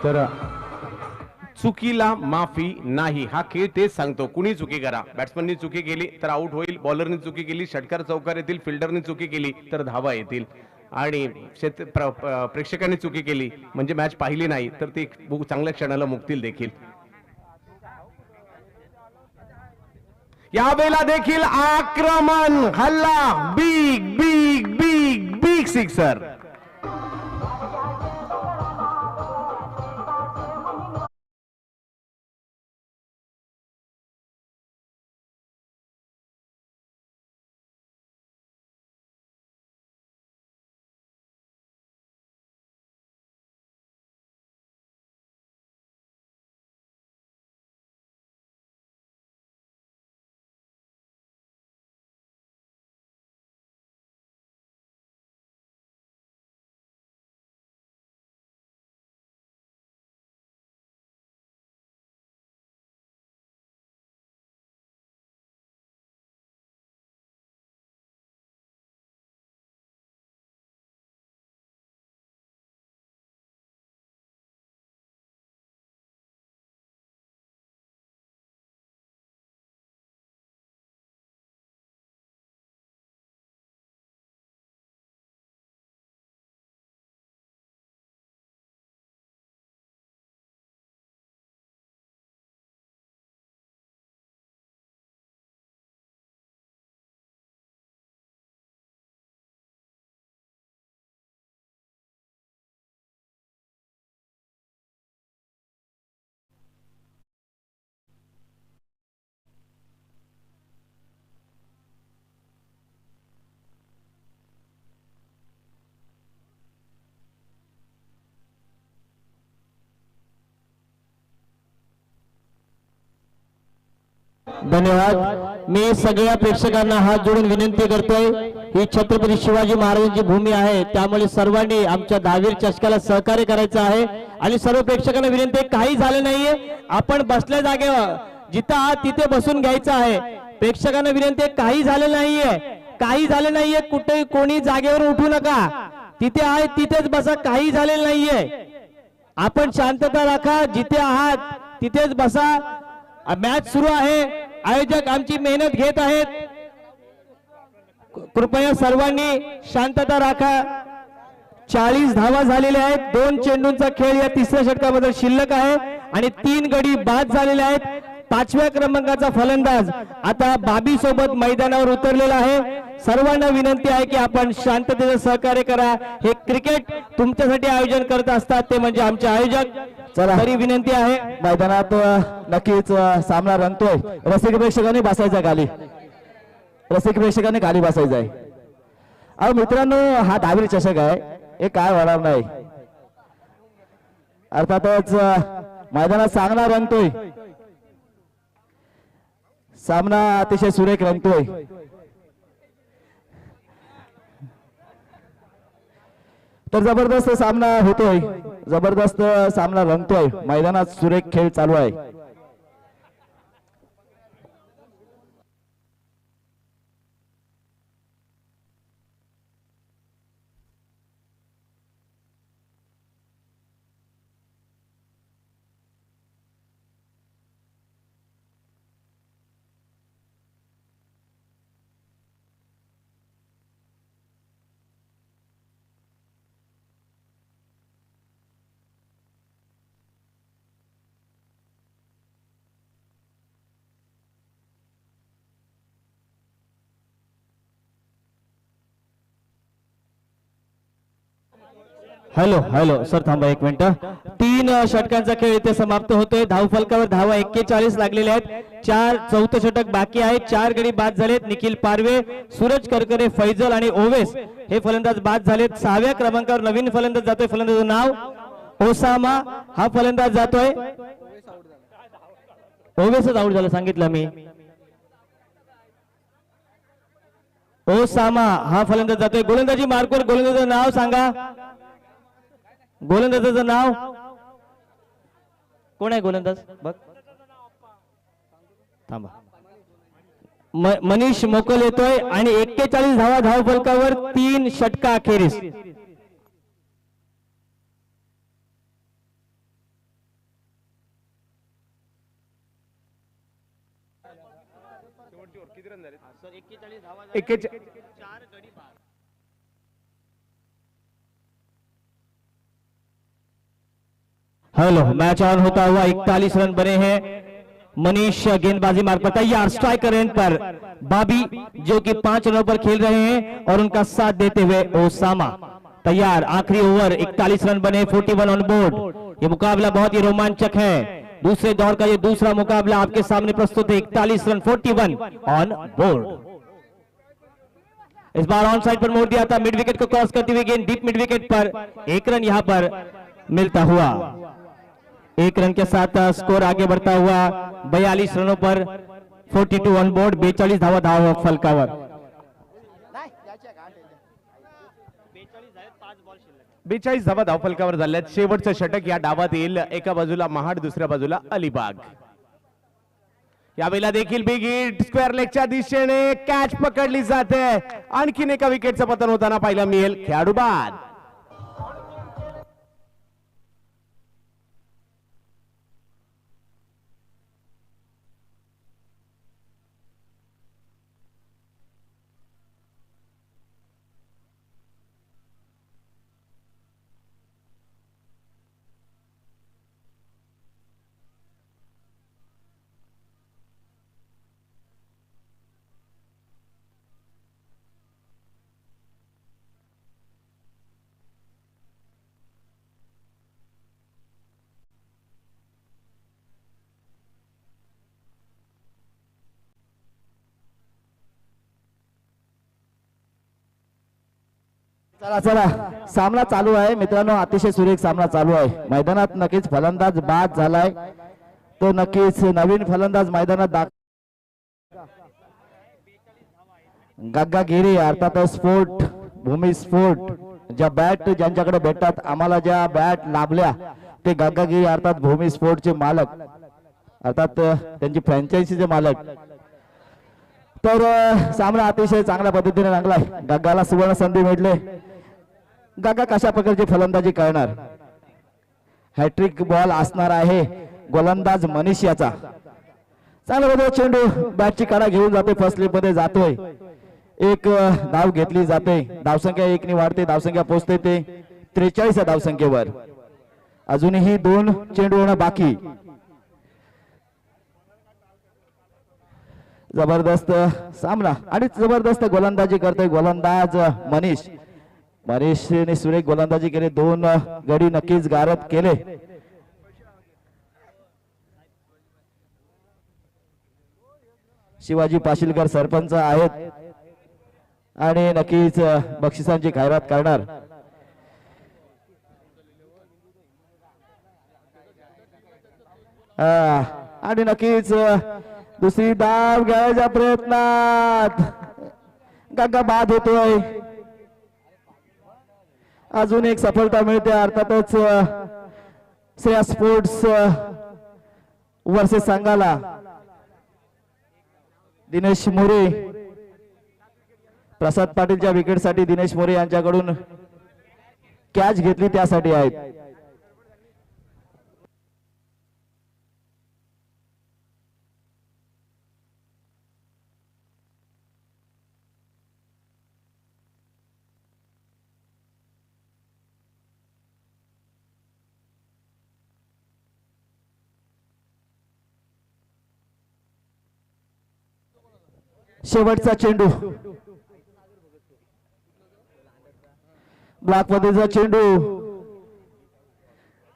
तर चुकीला माफी नाही हा खेळ तेच सांगतो कुणी चुकी करा बॅट्समननी चुकी केली तर आउट होईल बॉलरनी चुकी केली षटकार चौकार येतील फिल्डरनी चुकी केली तर धावा येतील आणि प्रेक्षकांनी चुकी केली म्हणजे मॅच पाहिली नाही तर ती चांगल्या क्षणाला मुक्तील देखील यावेळेला देखील आक्रमण हल्ला big big big big sixer धन्यवाद. मी सगळ्या प्रेक्षकांना हात जोडून विनंती करतोय, ही छत्रपती शिवाजी महाराजांची भूमी आहे, त्यामुळे सर्वांनी आमच्या दहावीर चषकाला सहकार्य करायचं आहे. आणि सर्व प्रेक्षकांना विनंती आहे, काही झालं नाहीये, आपण बसल्या जागेवर जिथं आहात तिथे बसून घ्यायचं आहे. प्रेक्षकांना विनंती आहे, काही झालं नाहीये, काही झालं नाहीये, कुठे कोणी जागेवर उठू नका, तिथे आहे तिथेच बसा, काही झालेलं नाहीये. आपण शांतता राखा, जिथे आहात तिथेच बसा. मॅच सुरू आहे, आयोजक आमची मेहनत घेत आहेत, कृपया सर्वांनी शांतता राखा. 40 धावा झालेल्या आहेत. 2 चेंडूंचा खेळ या तिसऱ्या षटकामध्ये शिल्लक आहे आणि 3 गडी बाद झालेले आहेत. 5व्या क्रमांकाचा फलंदाज आता बाबी सोबत मैदानावर उतरलेला आहे. सर्वांना विनंती आहे की आपण शांततेचं सहकार्य करा. हे क्रिकेट तुमच्यासाठी आयोजन करत असतात ते म्हणजे आमचे आयोजक. चला. तरी विनंती आहे, मैदानात नक्कीच सामना रंगतोय. रसिक प्रेक्षकांनी बसायचा खाली, रसिक प्रेक्षकांनी खाली बसायचं आहे. अहो मित्रांनो, हा दहावी चषक आहे, हे काय होणार नाही. अर्थातच मैदानात चांगला रंगतोय, सामना अतिशय सुरेख रंगतोय. तर जबरदस्त सामना होतोय, जबरदस्त सामना रंगतोय, मैदानात सुरेख खेळ चालू आहे. हॅलो हॅलो सर, थांबा एक मिनिट. 3 षटकांचा खेळ इथे समाप्त होतोय. धावफलकावर धावा 41 लागलेल्या आहेत. 4 चौथं षटक बाकी आहे. 4 गडी बाद झालेत. निखिल पारवे, सूरज करकरे, फैजल आणि ओवेस हे फलंदाज बाद झालेत. 6व्या क्रमांकावर नवीन फलंदाज जातोय. फलंदाजाचं नाव ओसामा, हा फलंदाज जातोय. ओवेसच आउट झालं सांगितलं मी. ओसामा हा फलंदाज जातोय. गोलंदाजी मार्कवर गोलंदाजाचं नाव सांगा. गोलंदाजाचं नाव कोण आहे? गोलंदाज बघ, थांबा. मनीष मोकल येतोय आणि 41 धावा धावफलकावर 3 षटका अखेरीस. हेलो, मैच ऑन होता हुआ 41 रन बने हैं. मनीष गेंदबाजी मार्ग पर तैयार, स्ट्राइकर एंड पर बाबी जो कि 5 रनों पर खेल रहे हैं और उनका साथ देते हुए ओसामा तैयार. आखिरी ओवर 41 रन बने, 41 ऑन बोर्ड. ये मुकाबला बहुत ही रोमांचक है. दूसरे दौर का ये दूसरा मुकाबला आपके सामने प्रस्तुत है. 41 रन, 41 ऑन बोर्ड. इस बार ऑन साइड पर मोड़ दिया था, मिड विकेट को क्रॉस करते हुए गेंद डीप मिड विकेट पर 1 रन यहां पर मिलता हुआ. 1 रन के साथ स्कोर आगे बढ़ता हुआ 42 रनों पर 42 ऑन बोर्ड. 42 धावा धाव फलकावर. 42 धावा धावफलकावर झाल्यात. शेवटचं षटक या डावात येईल. एका बाजूला महाड, दुसऱ्या बाजूला अलिबाग. यावेळेला देखील बिग हिट स्क्वेअर लेगच्या दिशेने कॅच पकडली जाते. आणखीन एका विकेटचं पतन होताना पाहायला मिळेल. खेळाडू बाद. चला चला, सामना चालू आहे मित्रांनो, अतिशय सुरेख सामना चालू आहे. मैदानात नक्कीच फलंदाज बाद झालाय, तो नक्कीच नवीन फलंदाज मैदानात गग्गागिरी अर्थातच स्फोट भूमी स्फोट ज्या बॅट ज्यांच्याकडे भेटतात आम्हाला ज्या बॅट लाभल्या ते गग्गागिरी अर्थात भूमी स्फोटचे मालक अर्थात त्यांची फ्रँचायझीचे मालक. तर सामना अतिशय चांगल्या पद्धतीने रंगलाय. गग्गाला सुवर्ण संधी मिळले. गग्गा कशा प्रकारची फलंदाजी करणार. हॅट्रिक बॉल असणार आहे गोलंदाज मनीष याचा. चांगला बघा चेंडू बॅटची कडा घेऊन जाते फर्स्ट स्लिप मध्ये जातोय. एक धाव घेतली जाते. धावसंख्या 1 ने वाढते. धावसंख्या पोहोचते ते 43 या धावसंख्येवर. अजूनही 2 चेंडू होणं बाकी. जबरदस्त सामना आणि जबरदस्त गोलंदाजी करतोय गोलंदाज मनीष. मनीषने सुरेख गोलंदाजी केली. 2 गडी नक्कीच गारद केले. शिवाजी पाशीलकर सरपंच आहेत आणि नक्कीच बक्षिसांची खैरात करणार. आणि नक्कीच दुसरी धाव घ्यायच्या प्रयत्नात गग्गा बाद होतोय. अजून एक सफलता मिळते. अर्थातच श्रेया स्पोर्ट्स वर्सेस संघाला. दिनेश मोरे प्रसाद पाटीलच्या विकेटसाठी दिनेश मोरे यांच्याकडून कॅच घेतली त्यासाठी आहेत. शेवटचा चेंडू ब्लॉक मध्येचा चेंडू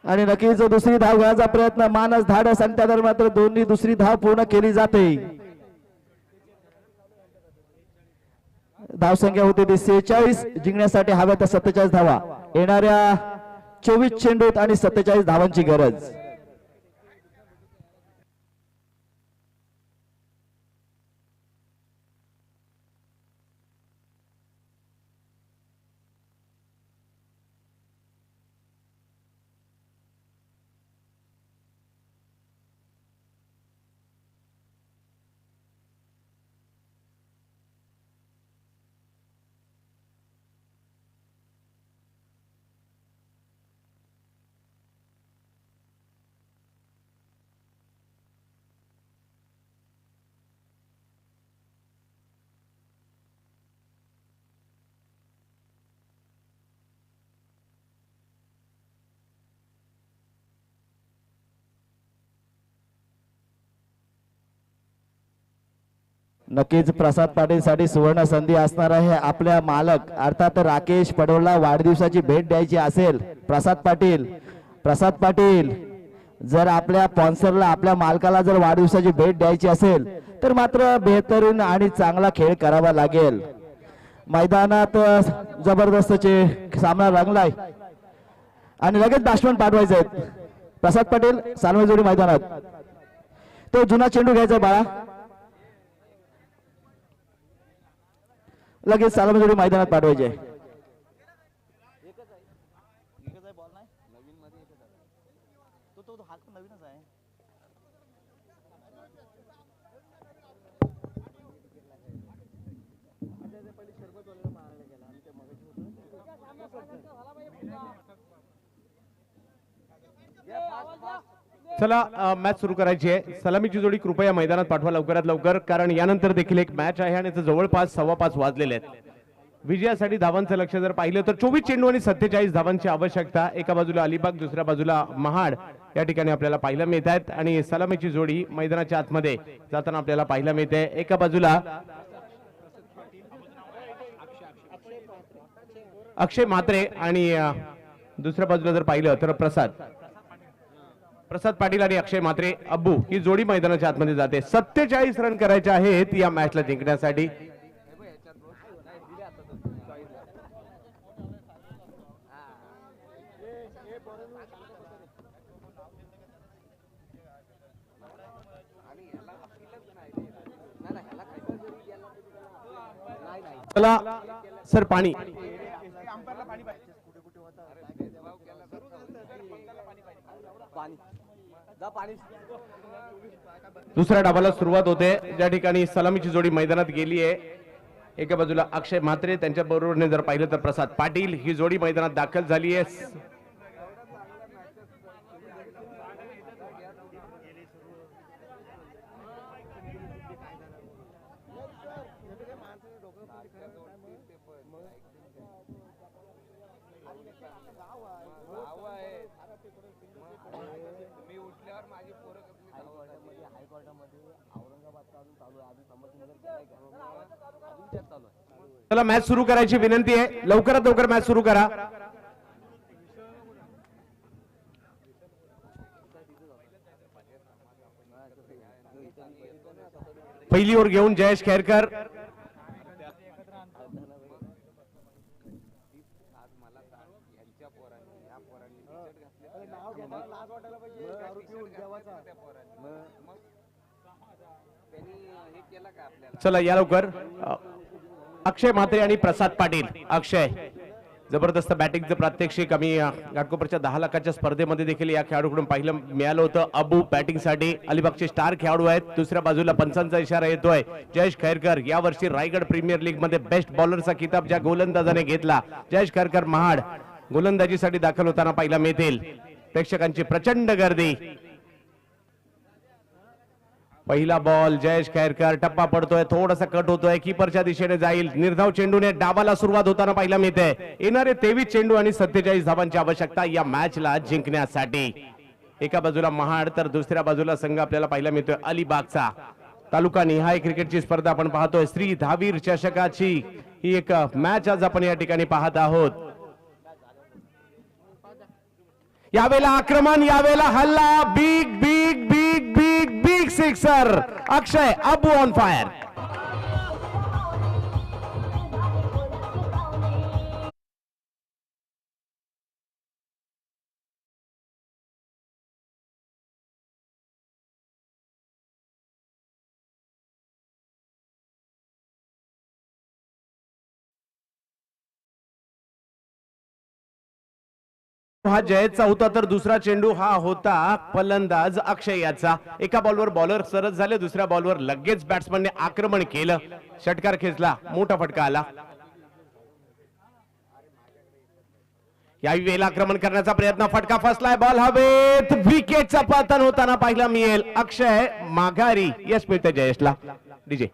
आणि नक्कीच दुसरी धाव घ्यायचा प्रयत्न. मानस धाडस आणि त्यानंतर मात्र दोन्ही दुसरी धाव पूर्ण केली जाते. धावसंख्या होते ती 46. जिंकण्यासाठी हव्या त्या 47 धावा. येणाऱ्या 24 चेंडूत आणि 47 धावांची गरज. नक्कीच प्रसाद पाटील साठी सुवर्ण संधी असणार आहे. आपल्या मालक अर्थात राकेश पडोळला वाढदिवसाची भेट द्यायची असेल प्रसाद पाटील जर आपल्या स्पॉन्सरला आपल्या मालकाला जर वाढदिवसाची भेट द्यायची असेल तर मात्र बेहतरीन आणि चांगला खेळ करावा लागेल. मैदानात जबरदस्त सामना रंगलाय आणि लगेच बॅट्समन पाठवायचे आहेत. प्रसाद पाटील सालवे जोडी मैदानात. तो जुना चेंडू घ्यायचा बाळा. लगेच सालवे जोडी मैदानात पाठवायचे. चला मॅच सुरू करायची आहे. सलामीची जोडी कृपया मैदानात पाठवा लवकरात लवकर, कारण यानंतर देखील एक मॅच आहे आणि जवळपास 5:15 वाजलेले आहेत. विजयासाठी धावांचं लक्ष जर पाहिलं तर 24 चेंडू आणि 47 धावांची आवश्यकता. एका बाजूला अलिबाग, दुसऱ्या बाजूला महाड या ठिकाणी आपल्याला पाहायला मिळत आहेत आणि सलामीची जोडी मैदानाच्या आतमध्ये जाताना आपल्याला पाहायला मिळते. एका बाजूला अक्षय म्हात्रे आणि दुसऱ्या बाजूला जर पाहिलं तर प्रसाद पाटील आणि अक्षय म्हात्रे अब्बू ही जोडी मैदानाच्या आतमध्ये जाते. 47 रन करायचे आहेत या मॅचला जिंकण्यासाठी. चला सर पाणी दुसऱ्या डावाला सुरुवात होते ज्या ठिकाणी सलामीची जोडी मैदानात गेली आहे एका बाजूला अक्षय म्हात्रे त्यांच्या बरोबरने जर पाहिलं तर प्रसाद पाटील ही जोडी मैदानात दाखल झाली आहे चला मॅच सुरू करायची विनंती आहे लवकरात लवकर मॅच सुरू करा पहिली ओव्हर घेऊन जयेश खैरकर चला या लवकर अक्षय म्हात्रे आणि प्रसाद पाटील अक्षय जबरदस्त बॅटिंगचं प्रात्यक्षिक आम्ही घाटकोपरच्या 10 लाखाच्या स्पर्धेमध्ये देखील या खेळाडूकडून पाहिलं मिळालं होतं अबू बॅटिंगसाठी अलिबागचे स्टार खेळाडू आहेत दुसऱ्या बाजूला पंचांचा इशारा येतोय जयेश खैरकर यावर्षी रायगड प्रीमियर लीग मध्ये बेस्ट बॉलरचा किताब ज्या गोलंदाजाने घेतला जयेश खैरकर महाड गोलंदाजीसाठी दाखल होताना पाहायला मिळतील प्रेक्षकांची प्रचंड गर्दी पहिला बॉल जयेश खैरकर टप्पा पडतोय थोडासा कट होतोय कीपरच्या दिशेने जाईल निर्धाव चेंडूने डावाला सुरुवात होताना पाहायला मिळते येणारे 23 चेंडू आणि 47 धावांची आवश्यकता या मॅचला जिंकण्यासाठी एका बाजूला महाड तर दुसऱ्या बाजूला संघ आपल्याला पाहायला मिळतोय अलिबागचा तालुका निहाय क्रिकेटची स्पर्धा आपण पाहतोय श्री धावीर चषकाची ही एक मॅच आज आपण या ठिकाणी पाहत आहोत यावेळेला आक्रमण यावेळेला हल्ला big big big big big sixer Akshay Abu on fire हा जयचा होता तर दुसरा चेंडू हा होता फलंदाज अक्षय याचा एका बॉलवर बॉलर सरस झाले दुसऱ्या बॉलवर लगेच बॅट्समनने आक्रमण केलं षटकार खेचला मोठा फटका आला याही वेळेला आक्रमण करण्याचा प्रयत्न फटका फसलाय बॉल हवेत विकेटचा पतन होताना पाहायला मिळेल अक्षय माघारी यश मिळते जयेशला डीजे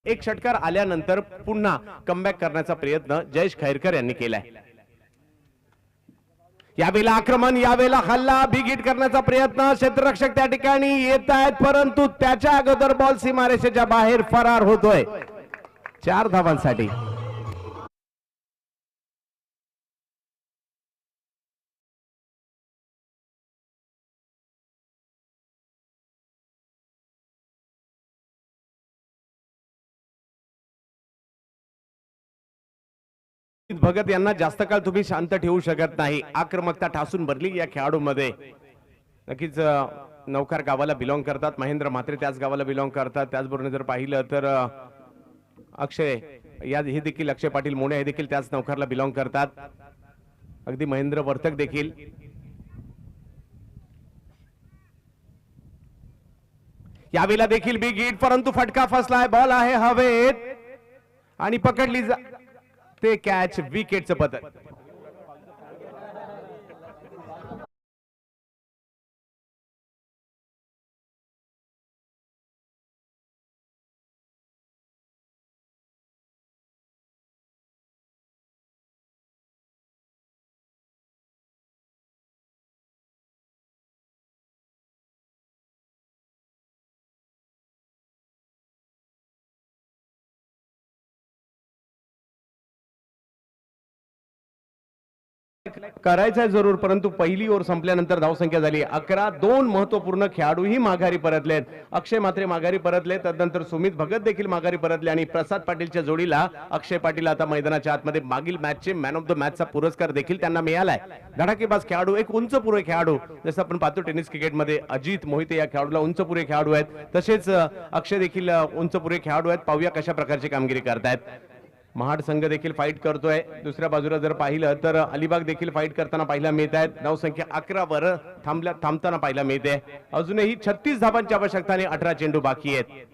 एक षटकार आल्यानंतर पुन्हा कमबॅक करण्याचा प्रयत्न जयेश खैरकर यांनी केलाय. यावेळेला आक्रमण, यावेळेला हल्ला, बिग हिट करण्याचा प्रयत्न, क्षेत्ररक्षक त्या ठिकाणी येत आहेत परंतु त्याच्या अगोदर बॉल सीमारेषेच्या बाहेर फरार होतोय 4 धावांसाठी. भगत यांना जास्त काळ तुम्ही शांत ठेवू शकत नाही. आक्रमकता ठासून भरली या खेळाडूमध्ये. नक्कीच नौकार गावाला बिलॉंग करतात, महेंद्र म्हात्रे त्याच गावाला बिलॉंग करतात. त्याचबरोबर जर पाहिलं तर अक्षय हे देखील अक्षय पाटील मोने हे देखील त्याच नौकारला बिलॉंग करतात. अगदी महेंद्र वर्तक देखील. यावेळेला देखील बिग हिट परंतु फटका फसलाय. बॉल आहे हवेत आणि पकडली ते कॅच, विकेटचं पतन. करायचा आहे जरूर, परंतु पहिली ओव्हर संपल्यानंतर धावसंख्या झाली 11. 2 महत्वपूर्ण खेळाडूही माघारी परतलेत. अक्षय म्हात्रे माघारी परतले, त्यानंतर सुमित भगत देखील माघारी परतले आणि प्रसाद पाटीलच्या जोडीला अक्षय पाटील आता मैदानाच्या आतमध्ये. मागील मॅचचे मॅन ऑफ द मॅचचा पुरस्कार देखील त्यांना मिळालाय. धडाकेबाज खेळाडू, एक उंचपुरे खेळाडू. जसं आपण पाहतो टेनिस क्रिकेटमध्ये अजित मोहिते या खेळाडूला उंचपुरे खेळाडू आहेत, तसेच अक्षय देखील उंचपुरे खेळाडू आहेत. पाहूया कशा प्रकारची कामगिरी करतायत. महाड संघ देखील फाईट करतोय. दुसऱ्या बाजूला जर पाहिलं तर अलिबाग देखील फाईट करताना पाहायला मिळत आहेत. धावसंख्या 11 वर थांबताना पाहायला मिळते. अजूनही 36 धावांची आवश्यकता आणि 18 चेंडू बाकी आहेत.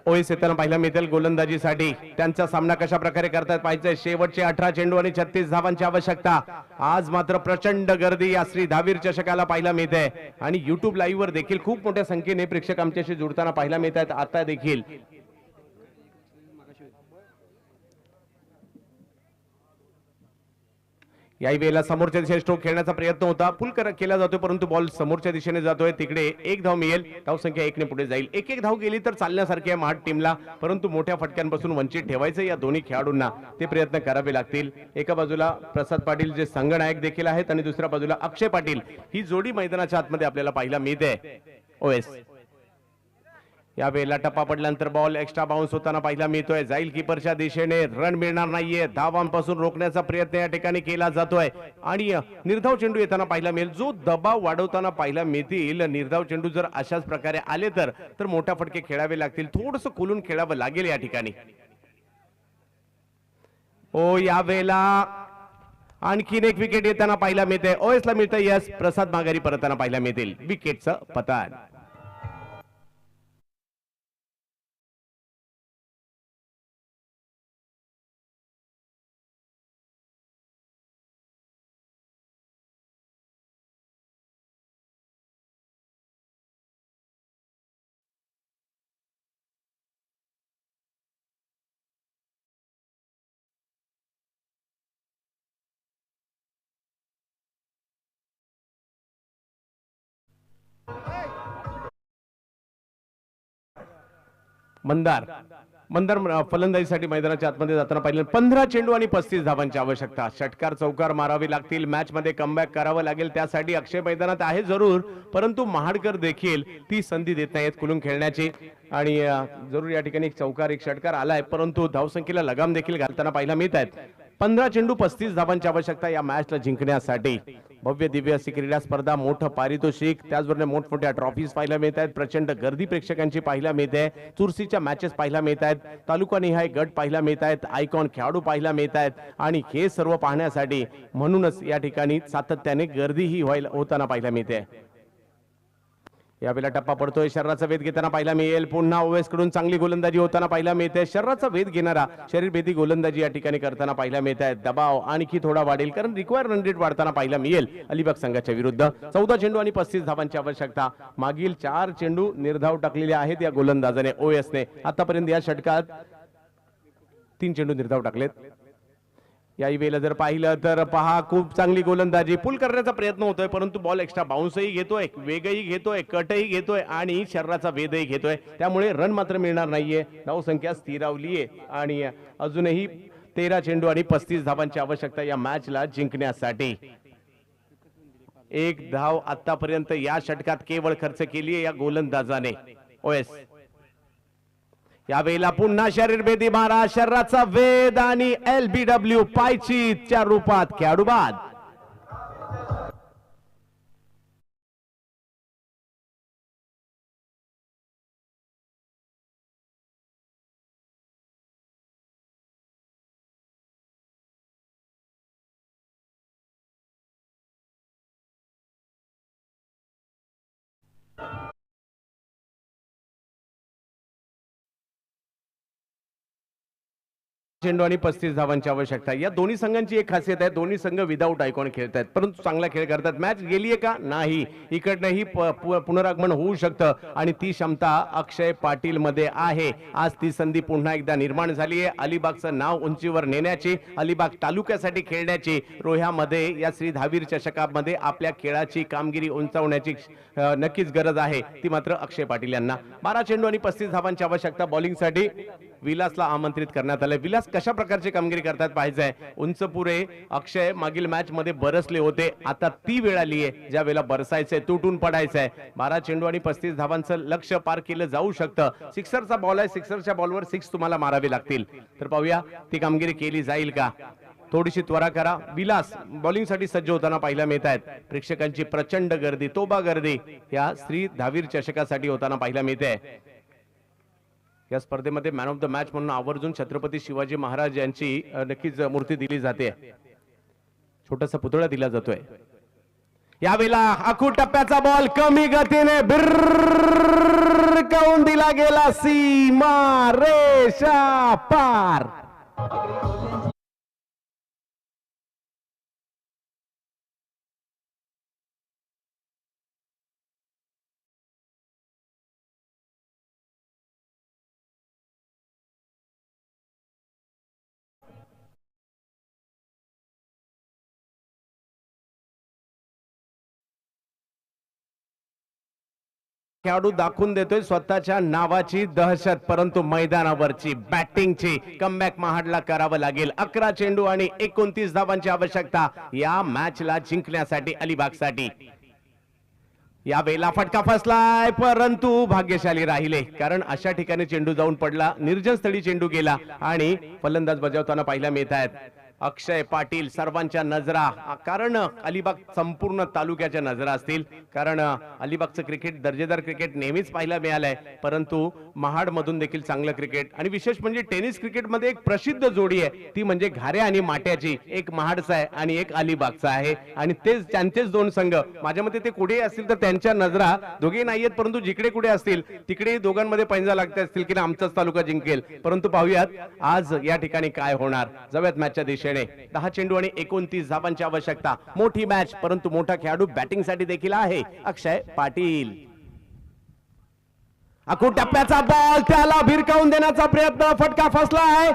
ओएस येताना पाहायला मिळेल गोलंदाजीसाठी. त्यांचा सामना कशा प्रकारे करतात पाहिजे. शेवटचे 18 चेंडू आणि 36 धावांची आवश्यकता. आज मात्र प्रचंड गर्दी या श्री धावीर चषकाला पाहायला मिळते आणि युट्यूब लाईव्ह वर देखील खूप मोठ्या संख्येने प्रेक्षक आमच्याशी जुळताना पाहायला मिळत आहेत. आता देखील याही वेळेला समोरच्या दिशेने स्ट्रोक खेळण्याचा प्रयत्न होता. पुल केला जातोय परंतु बॉल समोरच्या दिशेने जातोय. तिकडे 1 धाव मिळेल. धावसंख्या 1 ने पुढे जाईल. 1-1 धाव गेली तर चालण्यासारखी आहे महाड टीमला, परंतु मोठ्या फटक्यांपासून वंचित ठेवायचं या दोन्ही खेळाडूंना ते प्रयत्न करावे लागतील. एका बाजूला प्रसाद पाटील जे संघनायक देखील आहेत आणि दुसऱ्या बाजूला अक्षय पाटील. ही जोडी मैदानाच्या आतमध्ये आपल्याला पाहायला मिळते. ओएस या वेळेला टप्पा पडल्यानंतर बॉल एक्स्ट्रा बाउन्स होताना पाहायला मिळतोय. जाईल कीपरच्या दिशेने, रन मिळणार नाहीये. धावांपासून रोखण्याचा प्रयत्न या ठिकाणी केला जातोय आणि निर्धाव चेंडू येताना पाहायला मिळेल. जो दबाव वाढवताना पाहायला मिळतील. निर्धाव चेंडू जर अशाच प्रकारे आले तर मोठ्या फटके खेळावे लागतील. थोडस खोलून खेळावं लागेल या ठिकाणी. ओ या वेळेला आणखीन एक विकेट येताना पाहायला मिळते. ओएसला मिळतं यस. प्रसाद माघारी परतताना पाहायला मिळतील. विकेटचं पतन. मंदार फलंदाजीसाठी मैदानाच्या आतमध्ये जाताना पाहिलं. 15 चेंडू आणि 35 धावांची आवश्यकता. षटकार चौकार मारावे लागतील. मॅच मध्ये कमबॅक करावं लागेल. त्यासाठी अक्षय मैदानात आहे जरूर, परंतु महाडकर देखील ती संधी देत नाहीत खुलून खेळण्याची आणि जरूर या ठिकाणी एक चौकार एक षटकार आलाय, परंतु धावसंख्येला लगाम देखील घालताना पाहायला मिळत आहेत. 15 चेंडू 35 धावांची आवश्यकता या मॅचला जिंकण्यासाठी. भव्य दिव्य अशी क्रीडा स्पर्धा, मोठं पारितोषिक, त्याचबरोबर मोठमोठ्या ट्रॉफीज पाहायला मिळत आहेत. प्रचंड गर्दी प्रेक्षकांची पाहायला मिळते. चुरशीच्या मॅचेस पाहायला मिळत आहेत. तालुकानिहाय गट पाहायला मिळत आहेत. आयकॉन खेळाडू पाहायला मिळत आहेत आणि हे सर्व पाहण्यासाठी म्हणूनच या ठिकाणी सातत्याने गर्दीही होताना पाहायला मिळते. यावेळेला टप्पा पडतोय, शरीराचा वेध घेताना पाहायला मिळेल. पुन्हा ओवेस कडून चांगली गोलंदाजी होताना पाहायला मिळते. शरीराचा वेध घेणारा शरीरभेदी गोलंदाजी या ठिकाणी करताना पाहायला मिळत आहे. दबाव आणखी थोडा वाढेल कारण रिक्वायर रन रेट वाढताना पाहायला मिळेल अलिबाग संघाच्या विरुद्ध. 14 चेंडू आणि 35 धावांची आवश्यकता. मागील 4 चेंडू निर्धाव टाकलेले आहेत या गोलंदाजाने ओएसने. आतापर्यंत या षटकात 3 चेंडू निर्धाव टाकलेत. याही वेळेला जर पाहिलं तर पहा, खूप चांगली गोलंदाजी पुल करण्याचा प्रयत्न होतोय, परंतु बॉल एक्स्ट्रा बाउन्सही घेतोय, वेगही घेतोय, कटही घेतोय आणि शरीराचा वेधही घेतोय. त्यामुळे रन मात्र मिळणार नाहीये. धावसंख्या स्थिरावलीये आणि अजूनही 13 चेंडू आणि 35 धावांची आवश्यकता या मॅचला जिंकण्यासाठी. 1 धाव आतापर्यंत या षटकात केवळ खर्च केली आहे या गोलंदाजाने ओएस. यावेळेला पुन्हा शरीरभेदी मारा, शरीराचा वेध आणि LBW पायचीतच्या रूपात खेळाडू बाद. चेंडू आणि 35 धावांची आवश्यकता. या दोन्ही संघांची एक खासियत आहे, दोन्ही संघ विदाऊट आयकॉन खेळतात, परंतु चांगला खेळ करतात. मॅच गेलीये का नाही, इकडनंही पुनरागमन होऊ शकतं आणि ती क्षमता अक्षय पाटील मध्ये आहे. आज ती संधी पुन्हा एकदा निर्माण झाली आहे अलिबागचं नाव उंचीवर नेण्याची, अलिबाग तालुक्यासाठी खेळण्याची. रोह्यामध्ये या श्री धावीर चषकामध्ये आपल्या खेळाची कामगिरी उंचावण्याची नक्कीच गरज आहे, ती मात्र अक्षय पाटील यांना. 12 चेंडू आणि 35 धावांची आवश्यकता. बॉलिंगसाठी विलासला आमंत्रित करण्यात आले. विलास कशा प्रकारची कामगिरी करतात पाहायचंय. उंच पुरे अक्षय मागील मॅच मध्ये बरसले होते, आता ती वेळ आली आहे ज्या वेळेला बरसायचंय, तुटून पडायचंय. 12 चेंडू आणि 35 धावांचं लक्ष्य पार केलं जाऊ शकतं. सिक्सरचा बॉल आहे, सिक्सरच्या बॉलवर 6 तुम्हाला मारावे लागतील. तर पाहूया ती कामगिरी केली जाईल का. थोडीशी त्वरा करा. विलास बॉलिंग साठी सज्ज होताना पाहायला मिळत आहेत. प्रेक्षकांची प्रचंड गर्दी, तोबा गर्दी या श्री धावीर चषकासाठी होताना पाहायला मिळते. या स्पर्धेमध्ये मॅन ऑफ द मॅच म्हणून आवर्जून छत्रपती शिवाजी महाराज यांची नक्कीच मूर्ती दिली जाते, छोटासा पुतळा दिला जातोय. यावेळेला आखू टप्प्याचा बॉल कमी गतीने भिरकावून दिला गेला, सीमा रेषा पार. खेळाडू दाखवून देतोय स्वतःच्या नावाची दहशत, परंतु मैदानावरची बॅटिंगची कमबॅक महाडला करावं लागेल. 11 चेंडू आणि 29 धावांची आवश्यकता या मॅचला जिंकण्यासाठी अलिबागसाठी. या वेळेला फटका फसलाय, परंतु भाग्यशाली राहिले, कारण अशा ठिकाणी चेंडू जाऊन पडला, निर्जन स्थळी चेंडू गेला आणि फलंदाज बजावताना पाहायला मिळत आहेत अक्षय पाटील. सर्वांच्या नजरा, कारण अलिबाग संपूर्ण तालुक्याच्या नजरा असतील, कारण अलिबागचं क्रिकेट दर्जेदार क्रिकेट नेहमीच पाहायला मिळालंय, परंतु महाड मधून देखील चांगलं क्रिकेट आणि विशेष म्हणजे टेनिस क्रिकेटमध्ये एक प्रसिद्ध जोडी आहे, ती म्हणजे घाऱ्या आणि माट्याची. एक महाडचा आहे आणि एक अलिबागचा आहे आणि तेच त्यांचेच दोन संघ. माझ्या मते ते कुठे असतील तर त्यांच्या नजरा दोघे नाहीयेत, परंतु जिकडे कुठे असतील तिकडे दोघांमध्ये पैंजा लागते असतील की आमचाच तालुका जिंकेल. परंतु पाहूयात आज या ठिकाणी काय होणार. जाऊयात मॅचच्या दिशेने. 10 चेंडू आणि 29 धावांची आवश्यकता. मोठी मॅच, परंतु मोठा खेळाडू बॅटिंग साठी देखील आहे अक्षय पाटील. आखू टप्प्याचा बॉल, त्याला भिरकावून देण्याचा प्रयत्न, फटका फसला आहे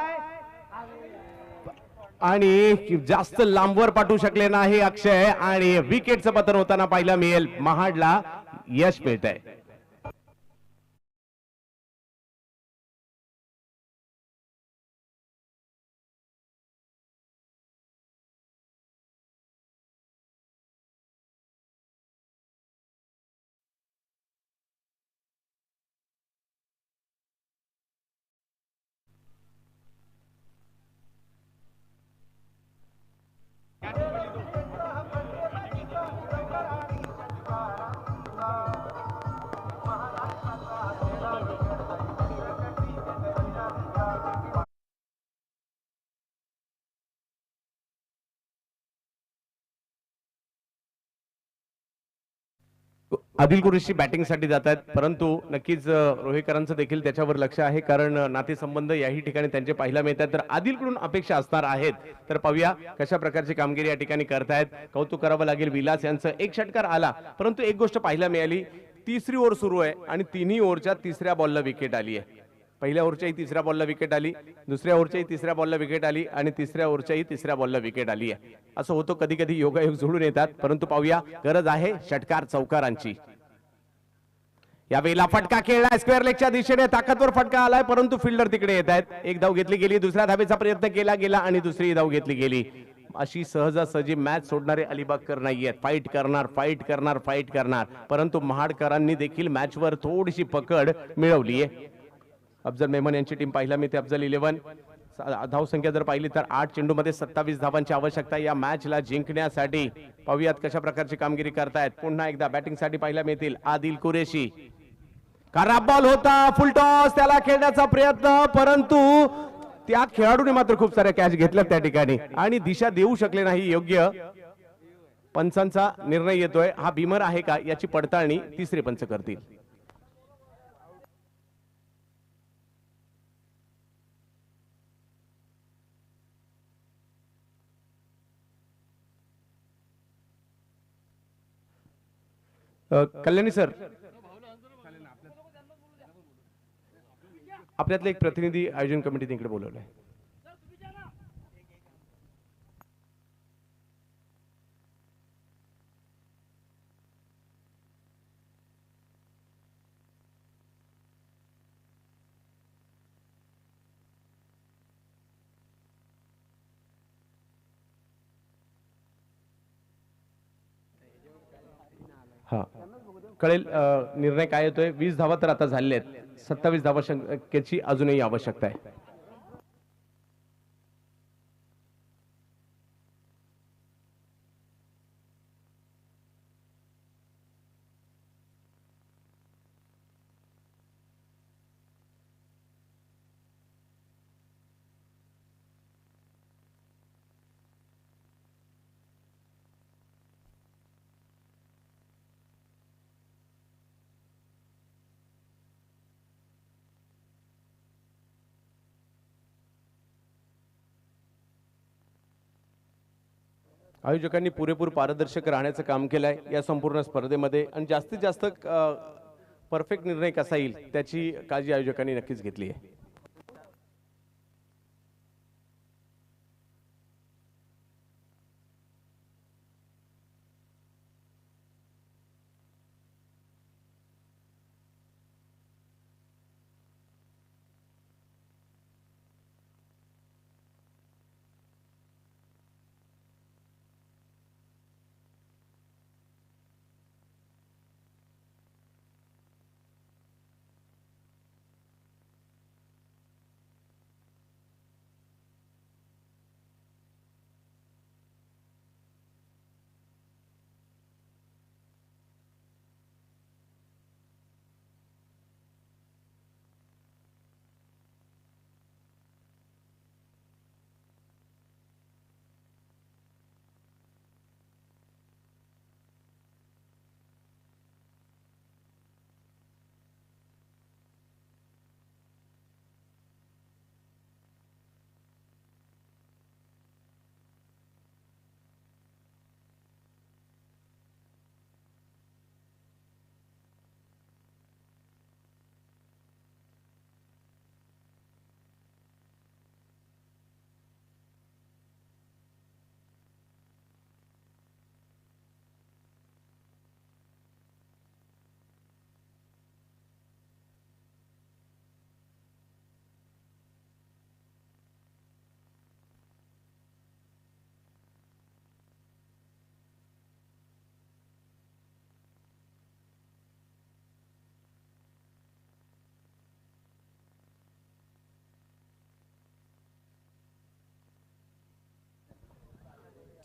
आणि जास्त लांबवर पाठवू शकले नाही अक्षय आणि विकेटचं पतन होताना पाहायला मिळेल. महाडला यश मिळत आहे. आदिल कुरेशी बॅटिंगसाठी जात आहेत, परंतु नक्कीच रोहेकरांचं देखील त्याच्यावर लक्ष आहे, कारण नातेसंबंध याही ठिकाणी त्यांचे पाहायला मिळतात. तर आदिलकडून अपेक्षा असणार आहेत. तर पाहूया कशा प्रकारची कामगिरी या ठिकाणी करतायत. कौतुक करावं लागेल विलास यांचं. एक षटकार आला, परंतु एक गोष्ट पाहायला मिळाली, तिसरी ओव्हर सुरू आहे आणि तिन्ही ओव्हरच्या तिसऱ्या बॉलला विकेट आली आहे. पहिल्या ओव्हरच्याही तिसऱ्या बॉलला विकेट आली, दुसऱ्या ओव्हरच्याही तिसऱ्या बॉलला विकेट आली आणि तिसऱ्या ओव्हरच्याही तिसऱ्या बॉलला विकेट आली आहे. असं होतं, कधी कधी योगायोग जुळून येतात. परंतु पाहूया, गरज आहे षटकार चौकारांची. यावेळेला फटका खेळलाय स्क्वेअर लेगच्या दिशेने, ताकदवर फटका आलाय, परंतु फिल्डर तिकडे येत आहेत. एक धाव घेतली गेली, दुसऱ्या धावेचा प्रयत्न केला गेला आणि दुसरी धाव घेतली गेली. अशी सहजासहजी मॅच सोडणारे अलिबागकर नाहीयेत. फाईट करणार, फाईट करणार, फाईट करणार. परंतु महाडकरांनी देखील मॅचवर थोडीशी पकड मिळवली आहे. अफजल मेमन यांची टीम पाहिला मी ते अफजल 11. धाव संख्या जर पाहिली तर 8 चेंडूमध्ये 27 धावांची आवश्यकता या मॅचला जिंकण्यासाठी. पाहूयात कशा प्रकारची कामगिरी करतायत. पुन्हा एकदा बॅटिंगसाठी पाहायला मिळतील आदिल कुरेशी. खराब बॉल होता, फुल टॉस, त्याला खेळण्याचा प्रयत्न, परंतु त्या खेळाडूने मात्र खूप साऱ्या कॅच घेतल्यात त्या ठिकाणी आणि दिशा देऊ शकले नाही योग्य. पंचांचा निर्णय येतोय. हा भीमर आहे का याची पडताळणी तिसरे पंच करतील. कल्याणी सर, आपल्यातले एक प्रतिनिधी आयोजन कमिटीने इकडे बोलवलंय. हा कळेल निर्णय काय येतोय. 20 धावा तर आता झालेल्या आहेत. 27 धावा संख्येची अजूनही आवश्यकता आहे. आयोजकांनी पुरेपूर पारदर्शक राहण्याचं काम केलंय या संपूर्ण स्पर्धेमध्ये आणि जास्तीत जास्त परफेक्ट निर्णय कसा येईल त्याची काळजी आयोजकांनी नक्कीच घेतली आहे.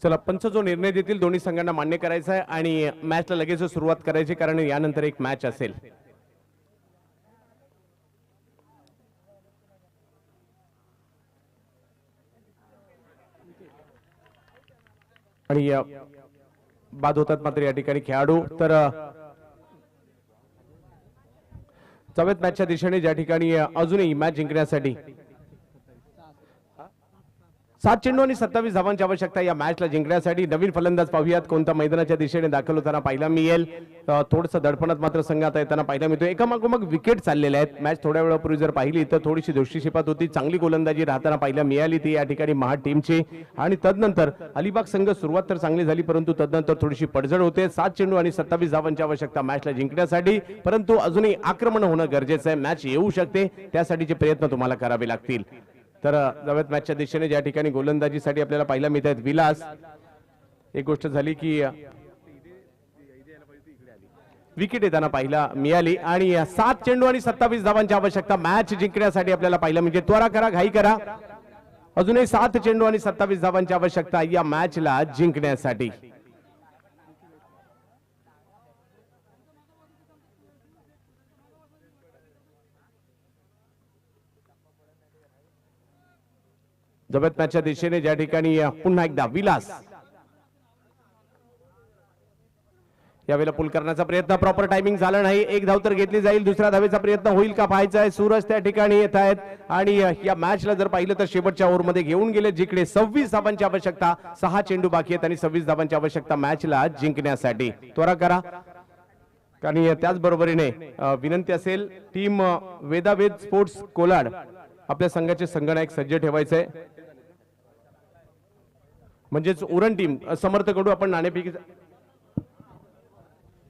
चला, पंच जो निर्णय देतील दोन्ही संघांना मान्य करायचा आहे आणि मॅचला लगेच सुरुवात करायची, कारण यानंतर एक मॅच असेल. आणि बाद होतात मात्र या ठिकाणी खेळाडू. तर चव्यात मॅचच्या दिशेने ज्या ठिकाणी अजूनही मॅच जिंकण्यासाठी 7 चेंडू आणि 27 धावांची आवश्यकता या मॅचला जिंकण्यासाठी. नवीन फलंदाज पाहूयात कोणत्या मैदानाच्या दिशेने दाखल होताना पाहायला मिळेल. थोडंसं दडपणात मात्र संघ आता येताना पाहायला मिळतो. एकामागोमाग विकेट चाललेल्या आहेत. मॅच थोड्या वेळापूर्वी जर पाहिली तर थोडीशी दोषीशिपात होती. चांगली गोलंदाजी राहताना पाहायला मिळाली ती या ठिकाणी महाड टीमची. आणि तदनंतर अलिबाग संघ सुरुवात तर चांगली झाली परंतु तदनंतर थोडीशी पडझड होते. 7 चेंडू आणि 27 धावांची आवश्यकता मॅचला जिंकण्यासाठी, परंतु अजूनही आक्रमण होणं गरजेचं आहे. मॅच येऊ शकते त्यासाठीचे प्रयत्न तुम्हाला करावे लागतील. तर जवळच मॅचच्या दिशेने ज्या ठिकाणी गोलंदाजीसाठी आपल्याला पाहायला मिळत आहेत विलास. एक गोष्ट झाली की विकेट येताना पाहायला मिळाली आणि 7 चेंडू आणि 27 धावांची आवश्यकता मॅच जिंकण्यासाठी आपल्याला पाहायला म्हणजे त्वरा करा, घाई करा. अजूनही 7 चेंडू आणि 27 धावांची आवश्यकता या मॅचला जिंकण्यासाठी. जबत मॅचच्या दिशेने ज्या ठिकाणी पुन्हा एकदा विलास यावेळेला पुल करण्याचा प्रयत्न, प्रॉपर टायमिंग झाला नाही. एक धाव तर घेतली जाईल, दुसऱ्या धावेचा प्रयत्न होईल का पाहायचा आहे. सूरज त्या ठिकाणी येत आहेत आणि या मॅचला जर पाहिलं तर शेवटच्या ओव्हरमध्ये घेऊन गेले जिकडे 26 धावांची आवश्यकता. 6 चेंडू बाकी आहेत आणि 26 धावांची आवश्यकता मॅचला जिंकण्यासाठी. त्वरा करा. आणि त्याचबरोबरीने विनंती असेल टीम वेदावेद स्पोर्ट्स कोलाड आपल्या संघाचे संघनायक सज्ज ठेवायचे म्हणजेच उरण टीम समर्थकडू आपण नाणेफेकी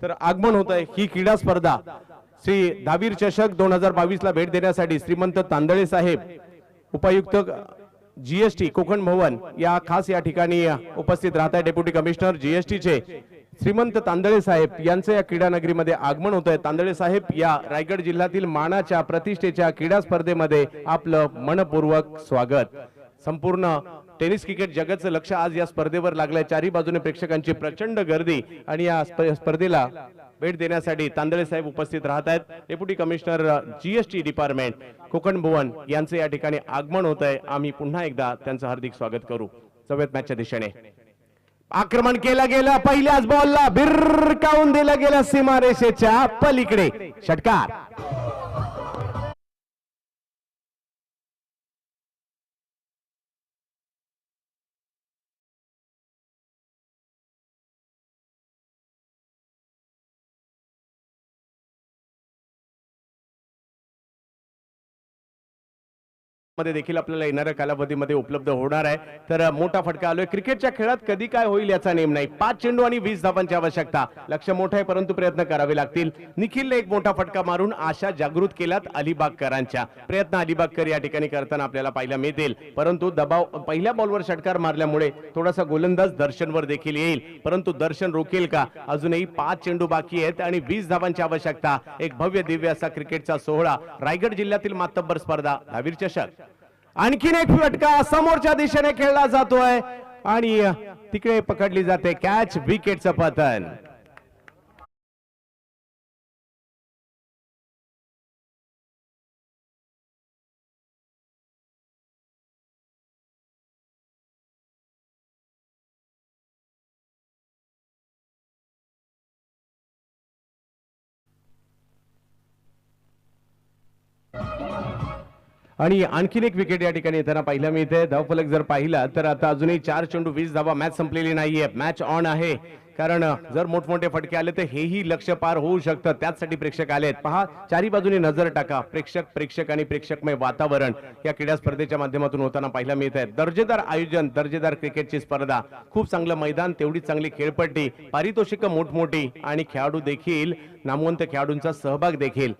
तर आगमन होत आहे. ही क्रीडा स्पर्धा श्री धावीर चषक 2022 ला भेट देण्यासाठी श्रीमंत तांदळे साहेब उपायुक्त जीएसटी कोकण भवन या खास या ठिकाणी उपस्थित राहत आहे. डेप्युटी कमिशनर जीएसटी चे श्रीमंत तांदळे साहेब यांचं या क्रीडा नगरीमध्ये आगमन होत आहे. तांदळे साहेब या रायगड जिल्ह्यातील मानाच्या प्रतिष्ठेच्या क्रीडा स्पर्धेमध्ये आपलं मनपूर्वक स्वागत. संपूर्ण टेनिस क्रिकेट जगाचं लक्ष आज या स्पर्धेवर लागलंय. चारी बाजूने प्रेक्षकांची प्रचंड गर्दी आणि या स्पर्धेला भेट देण्यासाठी तांदळे साहेब उपस्थित राहत आहेत. Deputy commissioner GST department Konkan Bhavan यांचे या ठिकाणी आगमन होत आहे. आम्ही पुन्हा एकदा त्यांचं हार्दिक स्वागत करू. चव्यात मॅचच्या दिशेने आक्रमण केलं गेलं. पहिल्याच बॉलला भिरकावून दिलं गेलं सीमारेषेच्या पलीकडे. षटकार. मध्ये देखील आपल्याला येणाऱ्या कालावधीमध्ये उपलब्ध होणार आहे. तर मोठा फटका आलोय. क्रिकेटच्या खेळात कधी काय होईल याचा नेम नाही. 5 चेंडू आणि 20 धावांची आवश्यकता. लक्ष मोठं आहे परंतु प्रयत्न करावे लागतील. निखिलने एक मोठा फटका मारून आशा जागृत केल्यात अलिबागकरांच्या. प्रयत्न अलिबागकर या ठिकाणी करताना आपल्याला पाहायला मिळतील परंतु दबाव पहिल्या बॉलवर षटकार मारल्यामुळे थोडासा गोलंदाज दर्शनवर देखील येईल परंतु दर्शन रोकेल का. अजूनही 5 चेंडू बाकी आहेत आणि 20 धावांची आवश्यकता. एक भव्य दिव्य असा क्रिकेटचा सोहळा रायगड जिल्ह्यातील मातब्बर स्पर्धा धावीर चषक. आणखीन एक फटका समोरच्या दिशेने खेळला जातोय आणि तिकडे पकडली जाते कॅच. विकेटचं पतन. आणि आणखीन एक विकेट या ठिकाणी येताना पाहिला मिळते. धावफलक जर पाहिला तर आता अजूनही 4 चेंडू 20 धावा. मॅच संपलेली नाहीये. मॅच ऑन आहे कारण जर मोठमोठे फटके आले तर हेही लक्ष पार होऊ शकतं. त्याचसाठी प्रेक्षक आलेत. पहा चारी बाजूने नजर टाका. प्रेक्षक आणि प्रेक्षकमय वातावरण या क्रीडा स्पर्धेच्या माध्यमातून होताना पाहायला मिळत आहे. दर्जेदार आयोजन, दर्जेदार क्रिकेटची स्पर्धा, खूप चांगलं मैदान, तेवढीच चांगली खेळपट्टी, पारितोषिक मोठमोठी आणि खेळाडू देखील, नामवंत खेळाडूंचा सहभाग देखील.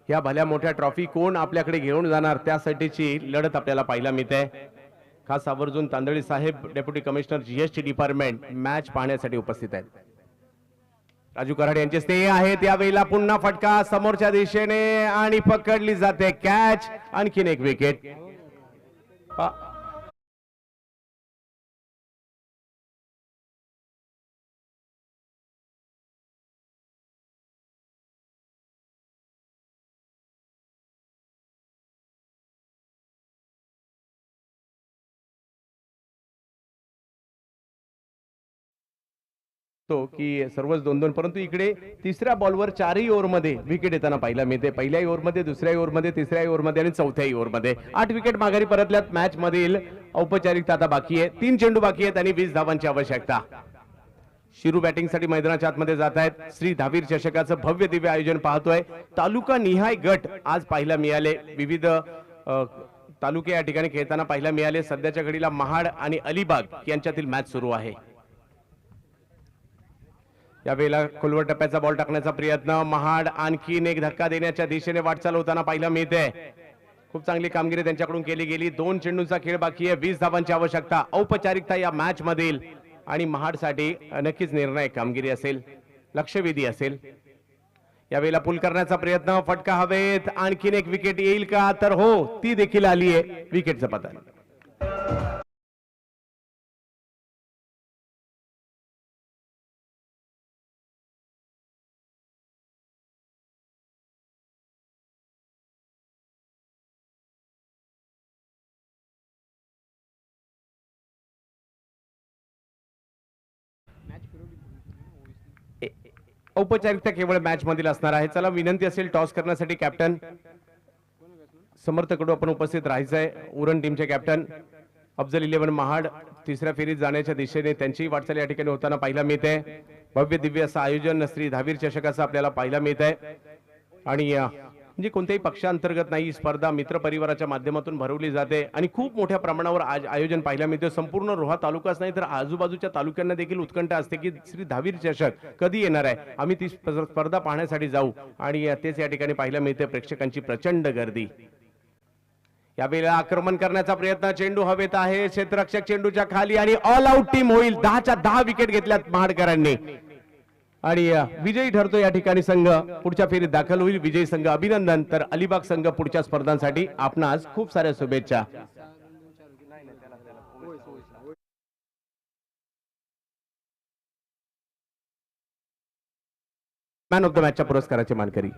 या भल्या मोठ्या ट्रॉफी कोण आपल्याकडे घेऊन जाणार त्यासाठीची लढत आपल्याला पाहायला मिळते. खास आवर्जून तांदळे साहेब deputy commissioner GST department match पाहण्यासाठी उपस्थित आहेत. राजू कराड यांचे स्नेह आहेत. यावेळेला पुन्हा फटका समोरच्या दिशेने आणि पकडली जाते कॅच. आणखीन एक विकेट. की सर्वच 2-2, परंतु इकडे तिसऱ्या बॉलवर 4ही ओव्हरमध्ये विकेट येताना पाहायला मिळते. पहिल्याही ओव्हरमध्ये, दुसऱ्याही ओव्हरमध्ये, तिसऱ्याही ओव्हरमध्ये आणि चौथ्याही ओव्हरमध्ये 8 विकेट माघारी परतल्यात. मॅच मधील औपचारिकता आता बाकी आहे. 3 चेंडू बाकी आहेत आणि 20 धावांची आवश्यकता. शिरू बॅटिंगसाठी मैदानाच्या आतमध्ये जात आहेत. श्री धावीर चषकाचं भव्य दिव्य आयोजन पाहतोय. तालुका निहाय गट आज पाहायला मिळाले. विविध तालुके या ठिकाणी खेळताना पाहायला मिळाले. सध्याच्या घडीला महाड आणि अलिबाग यांच्यातील मॅच सुरू आहे. यावेळेला खोलवर टप्प्याचा बॉल टाकण्याचा प्रयत्न. महाड आणखीन एक धक्का देण्याच्या दिशेने वाटचाल होताना पाहायला मिळते. खूप चांगली कामगिरी त्यांच्याकडून केली गेली. 2 चेंडूंचा खेळ बाकी आहे. 20 धावांची आवश्यकता. औपचारिकता या मॅच मधील आणि महाडसाठी नक्कीच निर्णायक कामगिरी असेल, लक्षवेधी असेल. यावेळेला पुल करण्याचा प्रयत्न. फटका हवेत. आणखीन एक विकेट येईल का? तर हो, ती देखील आली आहे. विकेटचं पतन. औपचारिकता केवळ मॅच मधील असणार आहे. चला, विनंती असेल टॉस करण्यासाठी कॅप्टन समर्थ कडू आपण उपस्थित राहायचंय. उरण टीमचे कॅप्टन अफजल 11 महाड तिसऱ्या फेरीत जाण्याच्या दिशेने त्यांची वाटचाल या ठिकाणी होताना पाहायला मिळते. भव्य दिव्य असं आयोजन श्री धावीर चषकाचं आपल्याला पाहायला मिळत आहे. आणि म्हणजे कोणत्याही पक्षांतर्गत नाही, स्पर्धा मित्र परिवाराच्या माध्यमातून भरवली जाते आणि खूप मोठ्या प्रमाणावर आयोजन पाहायला मिळते. संपूर्ण रोहा तालुकाच नाही तर आजूबाजूच्या तालुक्यांना देखील उत्कंठा असते की श्री धावीर चषक कधी येणार आहे, आम्ही ती स्पर्धा पाहण्यासाठी जाऊ. आणि तेच या ठिकाणी पाहायला मिळते. प्रेक्षकांची प्रचंड गर्दी. यावेळेला आक्रमण करण्याचा प्रयत्न. चेंडू हवेत आहे. क्षेत्ररक्षक चेंडूच्या खाली आणि ऑल आउट टीम होईल. 10च्या 10 विकेट घेतल्यात महाडकरांनी आणि विजयी ठरतो या ठिकाणी संघ. पुढच्या फेरीत दाखल होईल विजयी संघ. अभिनंदन. तर अलिबाग संघ पुढच्या स्पर्धांसाठी आपणास खूप साऱ्या शुभेच्छा. मॅन ऑफ द मॅचच्या पुरस्काराचे मानकरी